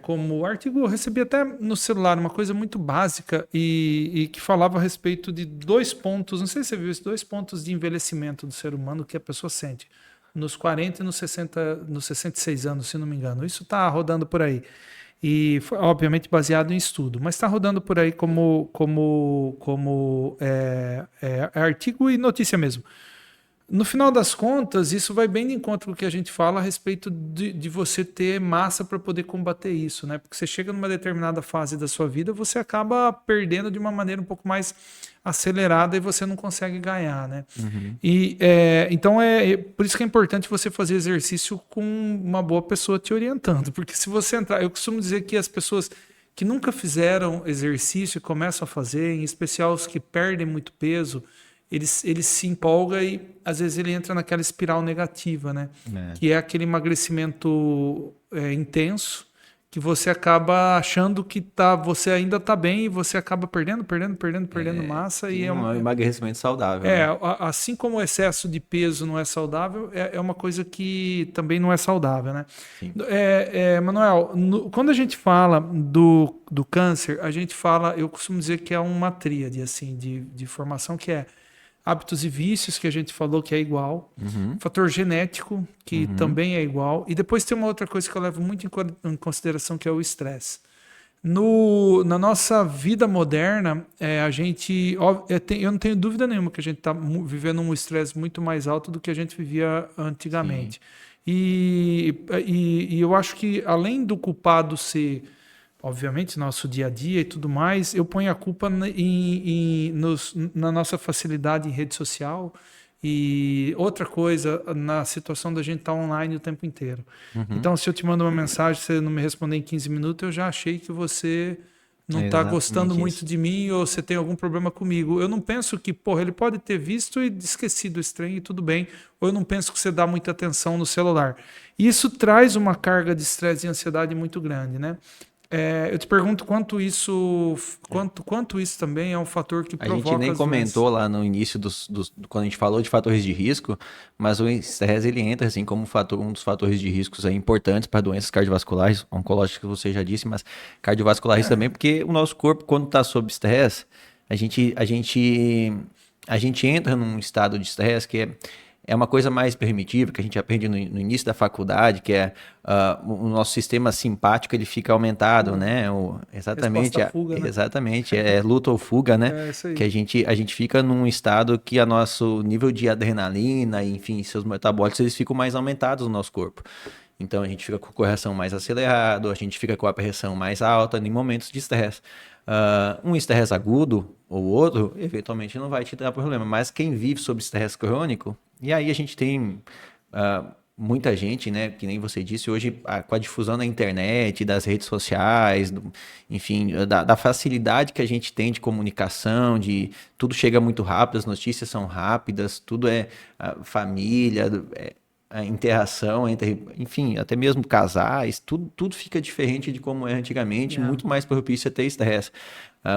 como artigo eu recebi até no celular, uma coisa muito básica e que falava a respeito de 2 pontos, não sei se você viu, esses 2 pontos de envelhecimento do ser humano que a pessoa sente. Nos 40 e nos 66 anos, se não me engano. Isso está rodando por aí. E foi, obviamente, baseado em estudo. Mas está rodando por aí como artigo e notícia mesmo. No final das contas, isso vai bem de encontro com o que a gente fala a respeito de você ter massa para poder combater isso, né? Porque você chega numa determinada fase da sua vida, você acaba perdendo de uma maneira um pouco mais acelerada e você não consegue ganhar, né? Uhum. E então por isso que é importante você fazer exercício com uma boa pessoa te orientando, porque se você entrar, eu costumo dizer que as pessoas que nunca fizeram exercício e começam a fazer, em especial os que perdem muito peso, ele se empolga e às vezes ele entra naquela espiral negativa, né? Que é aquele emagrecimento intenso, que você acaba achando que você ainda está bem e você acaba perdendo massa. E é um emagrecimento saudável. Né? Assim como o excesso de peso não é saudável, é uma coisa que também não é saudável, né? Manuel, quando a gente fala do câncer, eu costumo dizer que é uma tríade assim, de formação, que é hábitos e vícios, que a gente falou que é igual, fator genético, que também é igual, e depois tem uma outra coisa que eu levo muito em consideração, que é o estresse. Na nossa vida moderna, eu não tenho dúvida nenhuma que a gente está vivendo um estresse muito mais alto do que a gente vivia antigamente. E eu acho que, além do culpado ser, obviamente, nosso dia a dia e tudo mais, eu ponho a culpa na nossa facilidade em rede social e outra coisa, na situação da gente estar online o tempo inteiro. Então, se eu te mando uma mensagem, você não me responder em 15 minutos, eu já achei que você não está gostando muito de mim ou você tem algum problema comigo. Eu não penso que, ele pode ter visto e esquecido esse trem e tudo bem, ou eu não penso que você dá muita atenção no celular. Isso traz uma carga de estresse e ansiedade muito grande, né? Eu te pergunto quanto isso também é um fator que provoca. A gente nem comentou lá no início quando a gente falou de fatores de risco, mas o estresse ele entra assim como um dos fatores de riscos importantes para doenças cardiovasculares, oncológicas, que você já disse, mas cardiovasculares também, porque o nosso corpo, quando está sob estresse, a gente entra num estado de estresse que é uma coisa mais primitiva, que a gente aprende no início da faculdade, que é o nosso sistema simpático, ele fica aumentado, né? Exatamente, fuga, né? Exatamente, é luta ou fuga, né? Isso aí. Que a gente fica num estado que o nosso nível de adrenalina, enfim, seus metabólicos, eles ficam mais aumentados no nosso corpo. Então a gente fica com o coração mais acelerado, a gente fica com a pressão mais alta em momentos de estresse. Um estresse agudo ou outro, eventualmente não vai te dar problema, mas quem vive sob estresse crônico, e aí a gente tem muita gente, né, que nem você disse, hoje com a difusão da internet, das redes sociais, enfim, da facilidade que a gente tem de comunicação, tudo chega muito rápido, as notícias são rápidas, tudo é família, a interação entre, enfim, até mesmo casais, tudo fica diferente de como é antigamente, muito mais propício a ter estresse.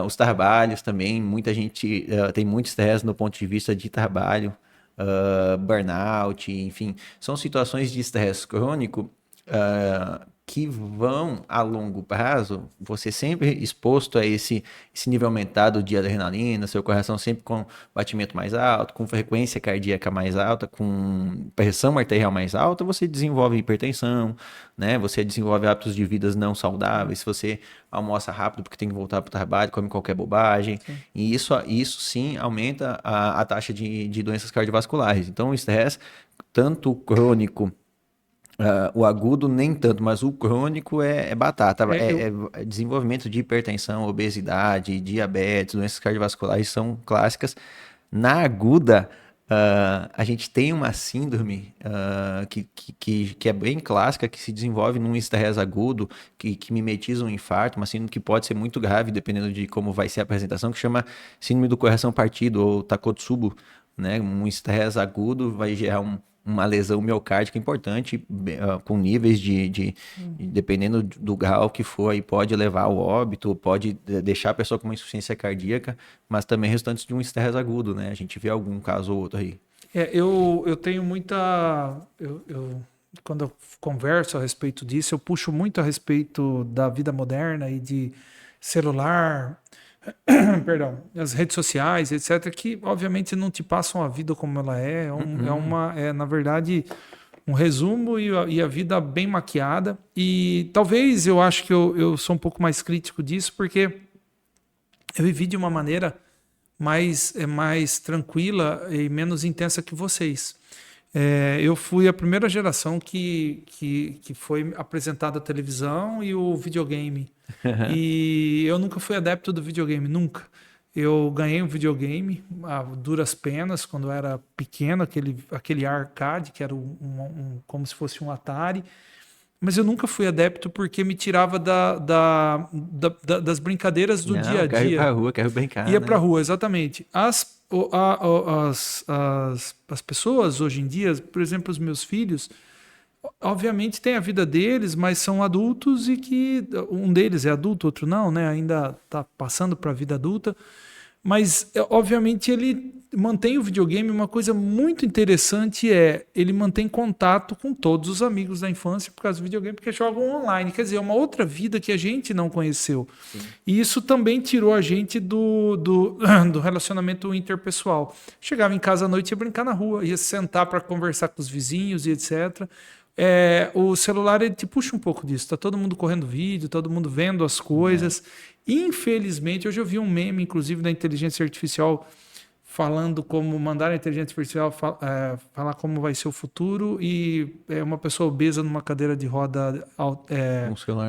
Os trabalhos também, muita gente tem muito estresse no ponto de vista de trabalho, burnout, enfim, são situações de estresse crônico que vão a longo prazo, você sempre exposto a esse nível aumentado de adrenalina, seu coração sempre com batimento mais alto, com frequência cardíaca mais alta, com pressão arterial mais alta, você desenvolve hipertensão, né? Você desenvolve hábitos de vida não saudáveis, você almoça rápido porque tem que voltar para o trabalho, come qualquer bobagem, e isso sim aumenta a taxa de doenças cardiovasculares. Então o estresse, tanto crônico, o agudo nem tanto, mas o crônico é batata. É desenvolvimento de hipertensão, obesidade, diabetes, doenças cardiovasculares são clássicas. Na aguda, a gente tem uma síndrome que é bem clássica, que se desenvolve num estresse agudo, que mimetiza um infarto, uma síndrome que pode ser muito grave, dependendo de como vai ser a apresentação, que chama síndrome do coração partido, ou Takotsubo, né? Um estresse agudo vai gerar uma lesão miocárdica importante, com níveis dependendo do grau que for, aí pode levar ao óbito, pode deixar a pessoa com uma insuficiência cardíaca, mas também restantes de um estresse agudo, né? A gente vê algum caso ou outro aí. Eu tenho muita... quando eu converso a respeito disso, eu puxo muito a respeito da vida moderna e de celular, perdão, as redes sociais, etc., que obviamente não te passam a vida como ela é. Na verdade, um resumo e a vida bem maquiada. E talvez eu acho que eu sou um pouco mais crítico disso, porque eu vivi de uma maneira mais tranquila e menos intensa que vocês. Eu fui a primeira geração que foi apresentada à televisão e o videogame. E eu nunca fui adepto do videogame, nunca. Eu ganhei um videogame a duras penas quando eu era pequeno, aquele arcade, que era como se fosse um Atari. mas eu nunca fui adepto porque me tirava das brincadeiras do dia a Quero ir dia. pra rua, quero brincar, Ia né? pra rua, exatamente. As pessoas hoje em dia, por exemplo, os meus filhos, obviamente têm a vida deles, mas são adultos e que um deles é adulto, outro não, né? Ainda está passando para a vida adulta. Mas, obviamente, ele mantém o videogame. Uma coisa muito interessante ele mantém contato com todos os amigos da infância por causa do videogame, porque jogam online. Quer dizer, é uma outra vida que a gente não conheceu. Sim. E isso também tirou a gente do relacionamento interpessoal. Chegava em casa à noite e ia brincar na rua, ia sentar para conversar com os vizinhos e etc. O celular ele te puxa um pouco disso. Tá todo mundo correndo vídeo, todo mundo vendo as coisas. Infelizmente, hoje eu vi um meme, inclusive, da inteligência artificial falando como mandar a inteligência artificial falar como vai ser o futuro e uma pessoa obesa numa cadeira de roda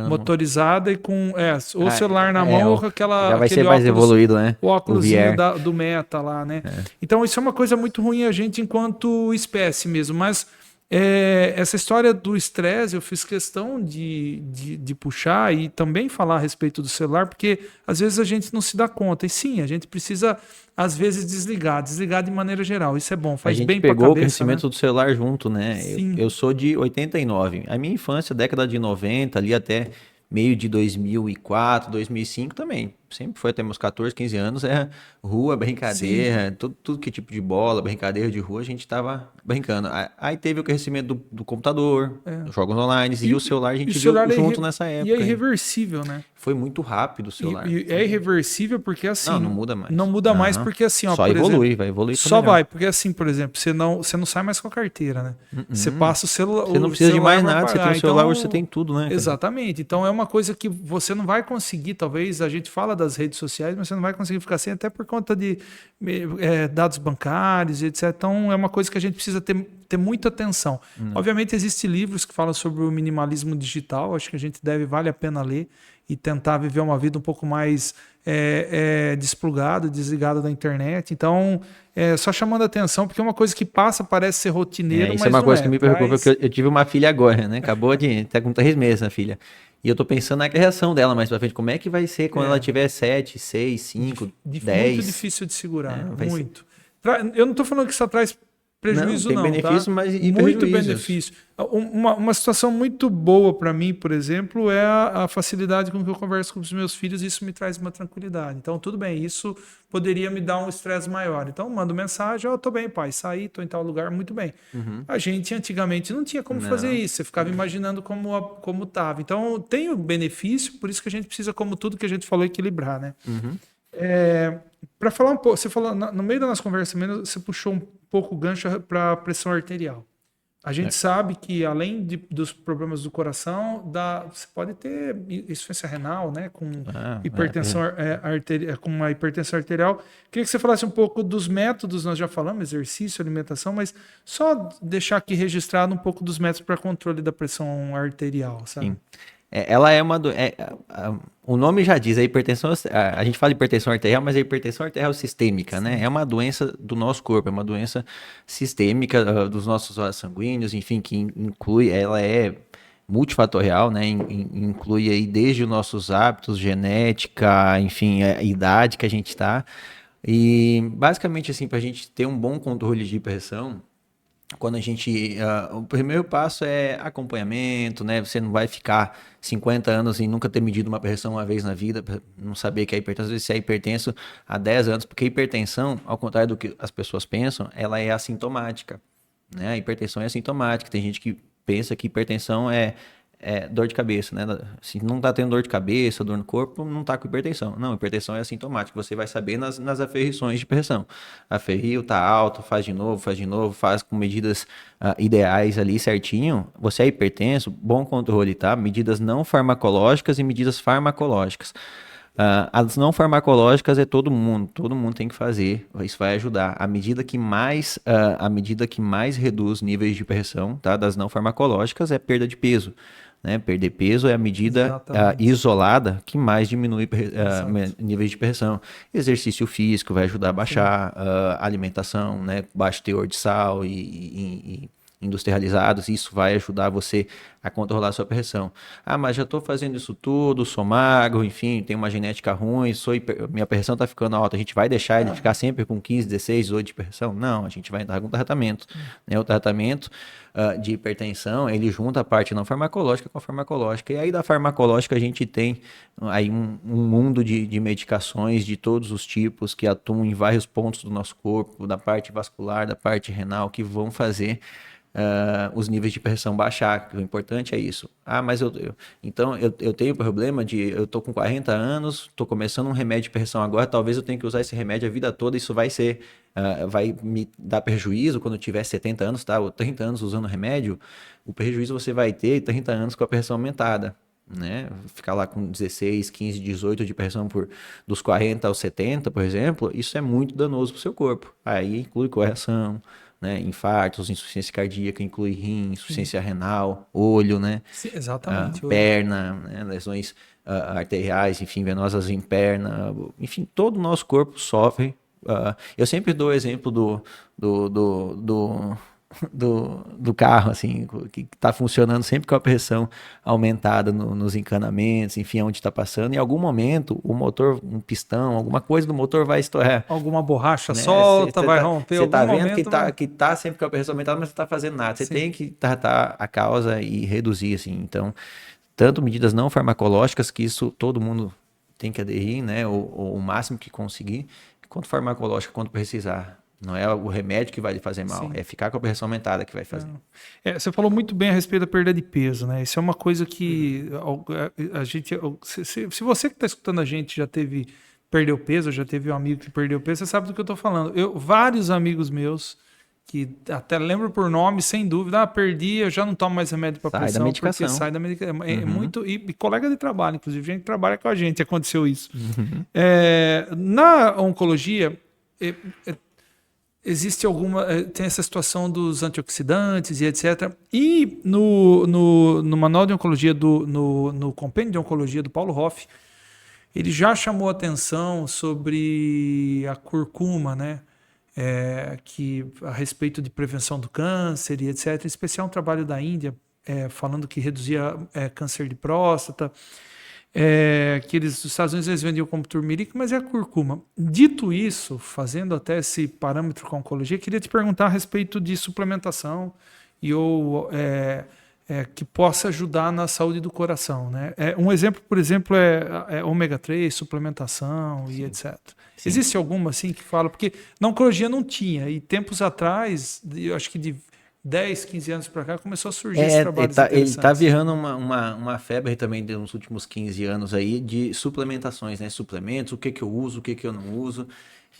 motorizada e com o celular na mão ou com aquela já vai aquele ser mais óculos, evoluído, né? O óculosinho do Meta lá, né? Então isso é uma coisa muito ruim a gente enquanto espécie mesmo, mas essa história do estresse eu fiz questão de puxar e também falar a respeito do celular, porque às vezes a gente não se dá conta. E sim, a gente precisa, às vezes, desligar de maneira geral. Isso é bom, faz bem para a cabeça. A gente pegou o crescimento, né, do celular junto, né? Sim. Eu sou de 89. A minha infância, década de 90, ali até meio de 2004, 2005 também. Sempre foi até meus 14, 15 anos, rua, brincadeira, tudo que tipo de bola, brincadeira de rua, a gente tava brincando. Aí teve o crescimento do computador, jogos online, e o celular a gente viu junto nessa época. E é irreversível, né? Foi muito rápido o celular. E é irreversível porque assim... Não muda mais. Não muda mais porque assim... Só evolui, vai evoluir. Só vai, porque assim, por exemplo, você não sai mais com a carteira, né? Você passa o celular... Você não precisa de mais nada, você tem o celular, você tem tudo, né? Exatamente. Então é uma coisa que você não vai conseguir, talvez, a gente fala das redes sociais, mas você não vai conseguir ficar sem, até por conta de dados bancários e etc. Então é uma coisa que a gente precisa ter muita atenção. Obviamente existem livros que falam sobre o minimalismo digital, acho que vale a pena ler e tentar viver uma vida um pouco mais desplugado, desligado da internet. Então, só chamando a atenção, porque é uma coisa que parece ser rotineiro, mas isso é uma coisa que me preocupa, mas... porque eu tive uma filha agora, né? Acabou de estar com 3 meses a filha. E eu tô pensando na reação dela mais pra frente. Como é que vai ser quando ela tiver 7, 6, 5, 10? Muito difícil de segurar, muito. Eu não tô falando que isso traz prejuízo, não. Tem benefício, tá? mas e muito prejuízos. benefício. Uma situação muito boa para mim, por exemplo, é a facilidade com que eu converso com os meus filhos. Isso me traz uma tranquilidade. Então, tudo bem, isso poderia me dar um estresse maior. Então, mando mensagem, tô bem, pai, saí, tô em tal lugar, muito bem. A gente, antigamente, não tinha como fazer isso. Você ficava imaginando como tava. Então, tem o benefício, por isso que a gente precisa, como tudo que a gente falou, equilibrar, né? Para falar um pouco, você falou, no meio da nossa conversa mesmo, você puxou um pouco o gancho para a pressão arterial. A gente sabe que, além dos problemas do coração, você pode ter insuficiência renal, né? Com hipertensão com uma hipertensão arterial. Queria que você falasse um pouco dos métodos, nós já falamos, exercício, alimentação, mas só deixar aqui registrado um pouco dos métodos para controle da pressão arterial, sabe? Sim. Ela é uma... o nome já diz, a hipertensão... A gente fala de hipertensão arterial, mas a hipertensão arterial sistêmica, né? É uma doença do nosso corpo, é uma doença sistêmica dos nossos vasos sanguíneos, enfim, que inclui... Ela é multifatorial, né? Inclui aí desde os nossos hábitos, genética, enfim, a idade que a gente está. E, basicamente, assim, para a gente ter um bom controle de pressão... Quando a gente... o primeiro passo é acompanhamento, né? Você não vai ficar 50 anos e nunca ter medido uma pressão uma vez na vida, pra não saber que é hipertenso. Às vezes você é hipertenso há 10 anos, porque a hipertensão, ao contrário do que as pessoas pensam, ela é assintomática, né? A hipertensão é assintomática. Tem gente que pensa que hipertensão é dor de cabeça, né? Se não tá tendo dor de cabeça, dor no corpo, não tá com hipertensão. Não, hipertensão é assintomática. Você vai saber nas aferições de pressão. Aferiu, tá alto, faz de novo, faz com medidas ideais ali certinho. Você é hipertenso, bom controle, tá? Medidas não farmacológicas e medidas farmacológicas. As não farmacológicas todo mundo tem que fazer, isso vai ajudar. A medida que mais reduz níveis de pressão, tá, das não farmacológicas é perda de peso. Né? Perder peso é a medida isolada que mais diminui níveis de pressão. Exercício físico vai ajudar a baixar, alimentação, né? Baixo teor de sal e industrializados, e isso vai ajudar você a controlar a sua pressão. Ah, mas já estou fazendo isso tudo, sou magro, enfim, tenho uma genética ruim, minha pressão está ficando alta. A gente vai deixar ele ficar sempre com 15, 16, 18 de pressão? Não, a gente vai entrar com tratamento. Né? O tratamento de hipertensão, ele junta a parte não farmacológica com a farmacológica. E aí da farmacológica a gente tem aí um mundo de medicações de todos os tipos que atuam em vários pontos do nosso corpo, da parte vascular, da parte renal, que vão fazer os níveis de pressão baixar. O importante é isso. Ah, mas então eu tenho problema eu tô com 40 anos, tô começando um remédio de pressão agora, talvez eu tenha que usar esse remédio a vida toda, isso vai me dar prejuízo quando eu tiver 70 anos, tá? Ou 30 anos usando remédio, o prejuízo você vai ter 30 anos com a pressão aumentada. Né? Ficar lá com 16, 15, 18 de pressão dos 40 aos 70, por exemplo, isso é muito danoso para o seu corpo. Aí inclui coração, né? Infartos, insuficiência cardíaca, inclui rim, insuficiência renal, olho, né? Sim, exatamente. Perna, né? Lesões arteriais, enfim, venosas em perna, enfim, todo o nosso corpo sofre. Eu sempre dou o exemplo do carro, assim, que está funcionando sempre com a pressão aumentada nos encanamentos, enfim, onde está passando. Em algum momento, o motor, um pistão, alguma coisa do motor vai estourar. Alguma borracha solta, vai romper. Você está vendo que tá sempre com a pressão aumentada, mas você está fazendo nada. Você tem que tratar a causa e reduzir, assim. Então, tanto medidas não farmacológicas, que isso todo mundo tem que aderir, né, o máximo que conseguir, quanto farmacológica, quando precisar. Não é o remédio que vai lhe fazer mal, é ficar com a pressão aumentada que vai fazer. Você falou muito bem a respeito da perda de peso, né? Isso é uma coisa que a gente... Se você que está escutando a gente perdeu peso, já teve um amigo que perdeu peso, você sabe do que eu estou falando. Vários amigos meus, que até lembro por nome, sem dúvida, perdi, eu já não tomo mais remédio para pressão. Sai da medicação. Sai da medicação. E colega de trabalho, inclusive, gente que trabalha com a gente, aconteceu isso. Na oncologia... existe tem essa situação dos antioxidantes e etc. E no manual de oncologia, no compêndio de oncologia do Paulo Hoff, ele já chamou atenção sobre a curcuma, né? A respeito de prevenção do câncer e etc. Em especial um trabalho da Índia, falando que reduzia câncer de próstata. Que os Estados Unidos eles vendiam como turmeric, mas é a curcuma. Dito isso, fazendo até esse parâmetro com a oncologia, queria te perguntar a respeito de suplementação que possa ajudar na saúde do coração. Né? Um exemplo, por exemplo, é ômega 3, suplementação e etc. Sim. Existe alguma assim que fala? Porque na oncologia não tinha, e tempos atrás, eu acho que de 10, 15 anos para cá, começou a surgir esse trabalho. Ele está virando uma febre também nos últimos 15 anos aí de suplementações, né? Suplementos, o que eu uso, o que eu não uso.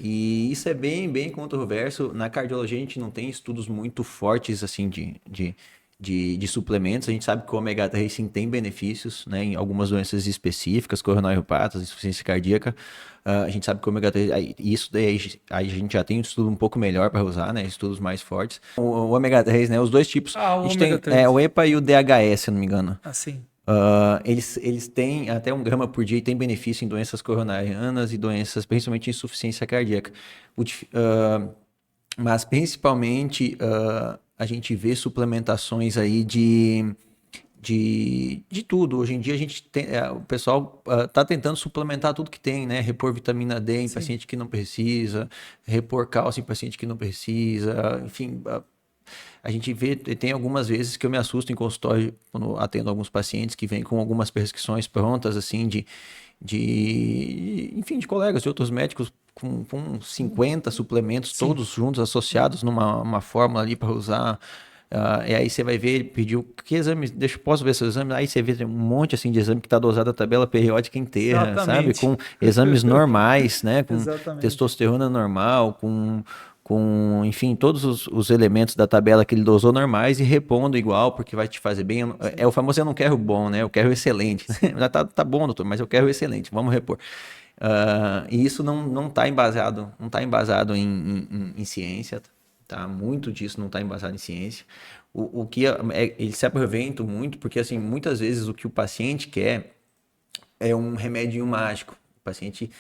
E isso é bem, bem controverso. Na cardiologia a gente não tem estudos muito fortes assim de suplementos. A gente sabe que o ômega 3 sim tem benefícios, né, em algumas doenças específicas, coronariopatas, insuficiência cardíaca. A gente sabe que o ômega 3, isso daí a gente já tem um estudo um pouco melhor para usar, né, estudos mais fortes. O ômega 3, né, os dois tipos. A gente tem o EPA e o DHS, se não me engano. Assim. Eles têm até 1 grama por dia e tem benefício em doenças coronarianas e doenças, principalmente insuficiência cardíaca. Mas principalmente a gente vê suplementações aí de tudo. Hoje em dia a gente tem, o pessoal está tentando suplementar tudo que tem, né? Repor vitamina D em paciente que não precisa, repor cálcio em paciente que não precisa, enfim. A gente vê, tem algumas vezes que eu me assusto em consultório quando atendo alguns pacientes que vêm com algumas prescrições prontas, assim, enfim, de colegas, de outros médicos, com 50 suplementos, todos juntos, associados numa fórmula ali para usar. E aí você vai ver, ele pediu, que exame, posso ver seu exame? Aí você vê um monte assim de exame que está dosado a tabela periódica inteira, Exatamente. sabe? Com exames normais, né? Com Exatamente. testosterona normal, com enfim, todos os elementos da tabela que ele dosou normais e repondo igual, porque vai te fazer bem. É o famoso eu não quero bom, né? Eu quero excelente. Já tá bom, doutor, mas eu quero excelente, vamos repor. E isso não está embasado em ciência, tá? Muito disso não está embasado em ciência. O que eles se aproveitam muito, porque assim, muitas vezes o que o paciente quer é um remédio mágico. O paciente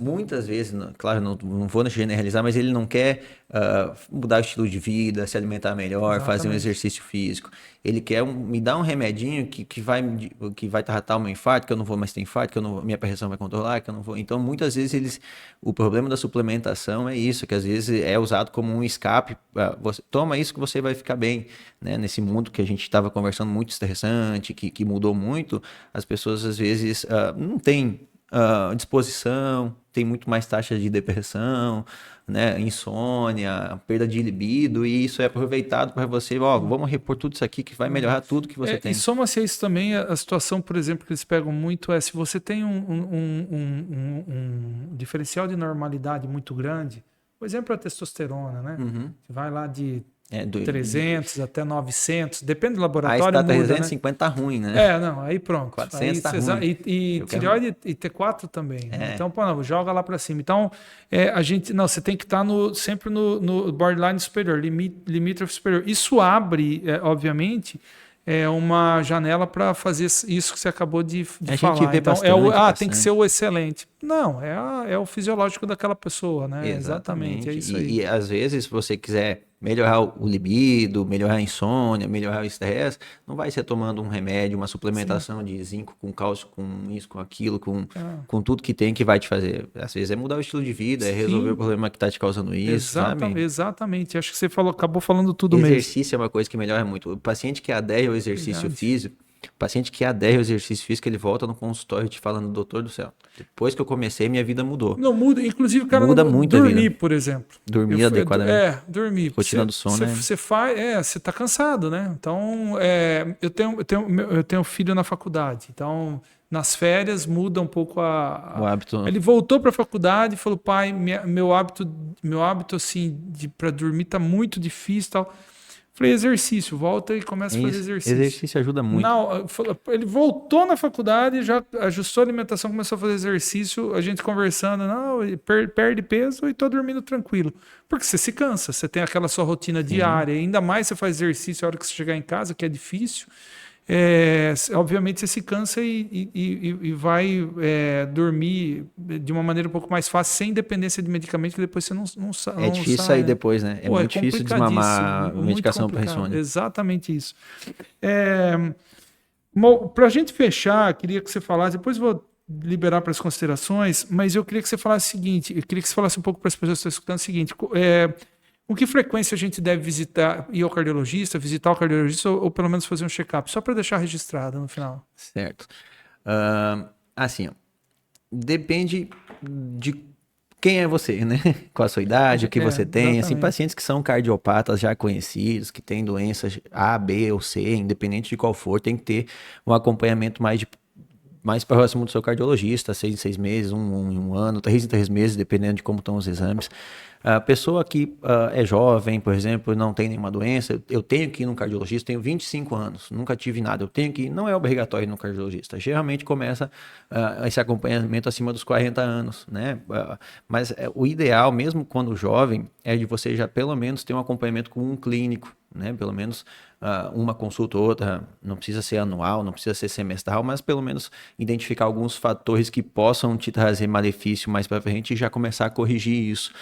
muitas vezes, claro, não vou generalizar, mas ele não quer mudar o estilo de vida, se alimentar melhor, fazer um Exatamente. exercício físico. Ele quer me dar um remedinho que vai tratar o meu infarto, que eu não vou mais ter infarto, que minha pressão vai controlar, que eu não vou. Então, muitas vezes o problema da suplementação é isso, que às vezes é usado como um escape. Você toma isso que você vai ficar bem, né? Nesse mundo que a gente estava conversando muito estressante, que mudou muito, as pessoas às vezes não têm disposição, tem muito mais taxa de depressão, né, insônia, perda de libido, e isso é aproveitado para você, vamos repor tudo isso aqui que vai melhorar tudo que você E tem. soma-se a isso também a situação, por exemplo, que eles pegam muito se você tem um diferencial de normalidade muito grande, por exemplo, a testosterona, né? Você vai lá de 300 até 900, depende do Aí laboratório, está muda, 350 tá ruim, né? não, aí pronto. 400 Aí, tá ruim. e tireoide e T4 também, né? Então, pô, não, joga lá para cima. Então, você tem que estar sempre no borderline superior, limítrofe superior. Isso abre, obviamente, uma janela para fazer isso que você acabou de A falar. gente vê Então, tem que ser o excelente. Não, é o fisiológico daquela pessoa, né? Exatamente, é Exatamente. isso aí. E às vezes, se você quiser melhorar o libido, melhorar a insônia, melhorar o estresse, não vai ser tomando um remédio, uma suplementação de zinco com cálcio, com isso, com aquilo, com tudo que tem que vai te fazer. Às vezes é mudar o estilo de vida, é resolver o Sim, problema que está te causando isso, sabe? exatamente. Acho que você acabou falando tudo mesmo. Exercício é uma coisa que melhora muito. O paciente que adere ao exercício Verdade. físico, o paciente que adere ao exercício físico, ele volta no consultório te falando, doutor do céu, depois que eu comecei, minha vida mudou. Não muda, inclusive o cara Muda não muito a vida. dormir, por exemplo. Dormir adequadamente. Dormir. Rotina do sono, né? Você faz, você tá cansado, né? Então, eu tenho filho na faculdade, então nas férias muda um pouco O hábito. Ele voltou para a faculdade e falou, pai, meu hábito assim para dormir tá muito difícil, tal. Falei, exercício, volta e começa a fazer exercício. Exercício ajuda muito. Não, ele voltou na faculdade, já ajustou a alimentação, começou a fazer exercício, a gente conversando, não, ele perde peso e tô dormindo tranquilo. Porque você se cansa, você tem aquela sua rotina diária, ainda mais você faz exercício a hora que você chegar em casa, que é difícil. Obviamente você se cansa e vai dormir de uma maneira um pouco mais fácil, sem dependência de medicamento, que depois você não É difícil sai, sair né? depois, né? É muito difícil desmamar muito medicação para complicado. insônia. Exatamente isso. Para a gente fechar, queria que você falasse, depois vou liberar para as considerações, mas eu queria que você falasse o seguinte, eu queria que você falasse um pouco para as pessoas que estão escutando o seguinte, com que frequência a gente deve ir ao cardiologista, visitar o cardiologista ou pelo menos fazer um check-up, só para deixar registrado no final. Certo. Assim, ó, depende de quem é você, né? Qual a sua idade, o que você tem. Assim, pacientes que são cardiopatas já conhecidos, que têm doenças A, B ou C, independente de qual for, tem que ter um acompanhamento mais próximo do seu cardiologista, 6 em 6 meses, um ano, 3 em 3 meses, dependendo de como estão os exames. A pessoa que é jovem, por exemplo, não tem nenhuma doença, eu tenho que ir no cardiologista, tenho 25 anos, nunca tive nada, eu tenho que ir, não é obrigatório ir no cardiologista. Geralmente começa esse acompanhamento acima dos 40 anos, né? Mas o ideal, mesmo quando jovem, é de você já pelo menos ter um acompanhamento com um clínico, né? Pelo menos uma consulta ou outra, não precisa ser anual, não precisa ser semestral, mas pelo menos identificar alguns fatores que possam te trazer malefício mais para frente e já começar a corrigir isso.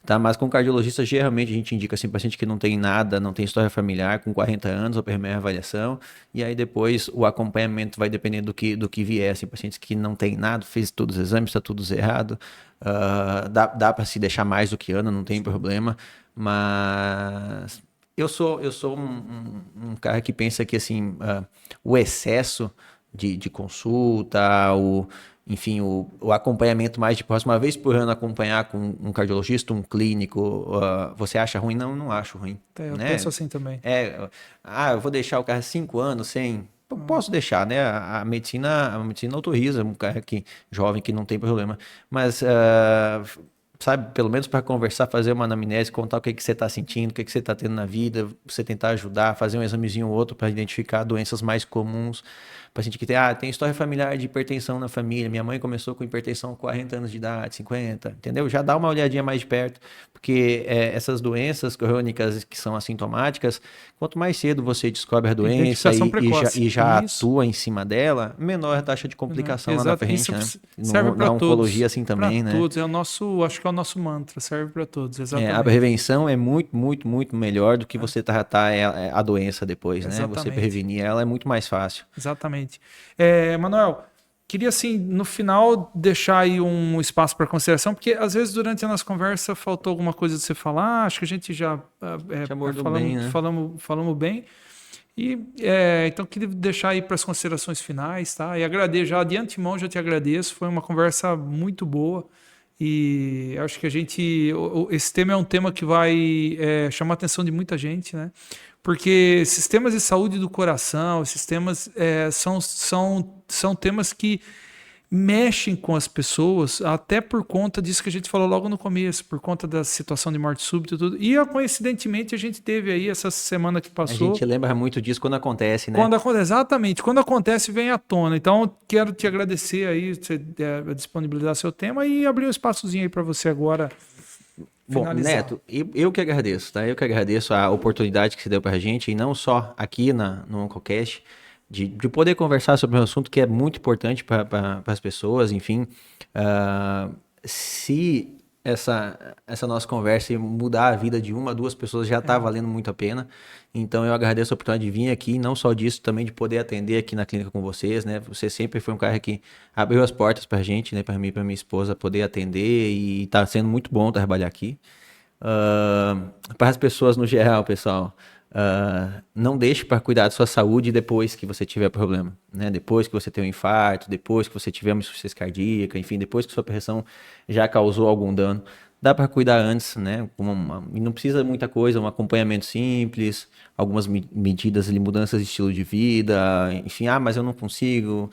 Tá, mas com cardiologista, geralmente a gente indica assim, paciente que não tem nada, não tem história familiar, com 40 anos, a primeira avaliação, e aí depois o acompanhamento vai depender do que vier, assim, pacientes que não tem nada, fez todos os exames, está tudo errado, dá para se deixar mais do que ano, não tem problema, mas eu sou um cara que pensa que assim, o excesso de consulta, enfim, o acompanhamento mais de próximo, uma vez por ano acompanhar com um cardiologista, um clínico, você acha ruim? Não, não acho ruim. Eu né? penso assim também. Eu vou deixar o cara 5 anos sem... Posso deixar, né? A medicina autoriza um cara jovem que não tem problema. Mas, sabe, pelo menos para conversar, fazer uma anamnese, contar o que você está sentindo, o que você está tendo na vida, você tentar ajudar, fazer um examezinho ou outro para identificar doenças mais comuns. Paciente que tem história familiar de hipertensão na família, minha mãe começou com hipertensão com 40 anos de idade, 50, entendeu? Já dá uma olhadinha mais de perto, porque essas doenças crônicas que são assintomáticas, quanto mais cedo você descobre a doença e já atua em cima dela, menor a taxa de complicação lá na frente, né? Serve para todos. Oncologia assim também, né? Todos, acho que é o nosso mantra, serve para todos, exatamente. A prevenção é muito, muito, muito melhor do que você tratar a doença depois, né? Você prevenir ela é muito mais fácil. Exatamente. Manuel, queria, assim, no final, deixar aí um espaço para consideração, porque às vezes durante a nossa conversa faltou alguma coisa de você falar, acho que a gente já falamos bem. E, então, queria deixar aí para as considerações finais, tá? E agradecer já de antemão, já te agradeço, foi uma conversa muito boa. E acho que esse tema é um tema que vai chamar a atenção de muita gente, né? Porque sistemas de saúde do coração, esses temas são temas que mexem com as pessoas, até por conta disso que a gente falou logo no começo, por conta da situação de morte súbita e tudo. E, coincidentemente, a gente teve aí essa semana que passou. A gente lembra muito disso quando acontece, né? Exatamente. Quando acontece, vem à tona. Então, quero te agradecer aí, você disponibilizar seu tema e abrir um espaçozinho aí para você agora. Bom, Neto, eu que agradeço, tá? Eu que agradeço a oportunidade que você deu pra gente, e não só aqui no OncoCast, de poder conversar sobre um assunto que é muito importante para as pessoas, enfim. Se essa nossa conversa mudar a vida de uma, duas pessoas, já está valendo muito a pena. Então eu agradeço a oportunidade de vir aqui, não só disso, também de poder atender aqui na clínica com vocês, né? Você sempre foi um cara que abriu as portas pra gente, né? Para mim e para minha esposa poder atender, e tá sendo muito bom trabalhar aqui. Para as pessoas no geral, pessoal, não deixe para cuidar da sua saúde depois que você tiver problema, né? Depois que você tem um infarto, depois que você tiver uma insuficiência cardíaca, enfim, depois que sua pressão já causou algum dano. Dá para cuidar antes, né? E não precisa de muita coisa, um acompanhamento simples, algumas medidas ali, mudanças de estilo de vida, enfim, mas eu não consigo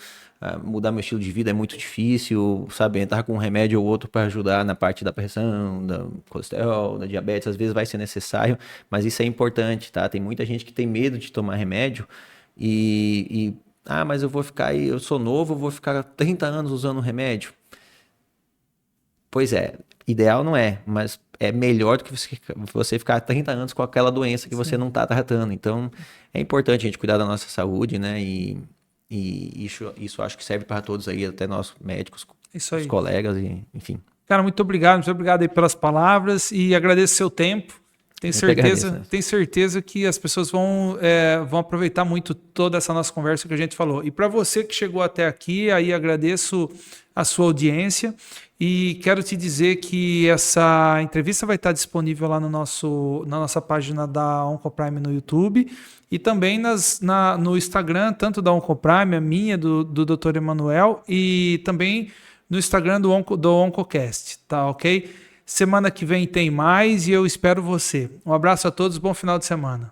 mudar meu estilo de vida, é muito difícil, sabe? Entrar com um remédio ou outro para ajudar na parte da pressão, da colesterol, da diabetes, às vezes vai ser necessário, mas isso é importante, tá? Tem muita gente que tem medo de tomar remédio mas eu sou novo, eu vou ficar 30 anos usando remédio. Pois é, ideal não é, mas é melhor do que você ficar 30 anos com aquela doença que você não está tratando. Então, é importante a gente cuidar da nossa saúde, né? E isso acho que serve para todos aí, até nós médicos, os colegas, enfim. Cara, muito obrigado aí pelas palavras e agradeço seu tempo. Tenho certeza que as pessoas vão aproveitar muito toda essa nossa conversa que a gente falou. E para você que chegou até aqui, aí agradeço a sua audiência e quero te dizer que essa entrevista vai estar disponível lá na nossa página da Oncoprime no YouTube e também no Instagram, tanto da Oncoprime, a minha, do Dr. Emanuel, e também no Instagram do OncoCast, tá ok? Semana que vem tem mais e eu espero você. Um abraço a todos, bom final de semana.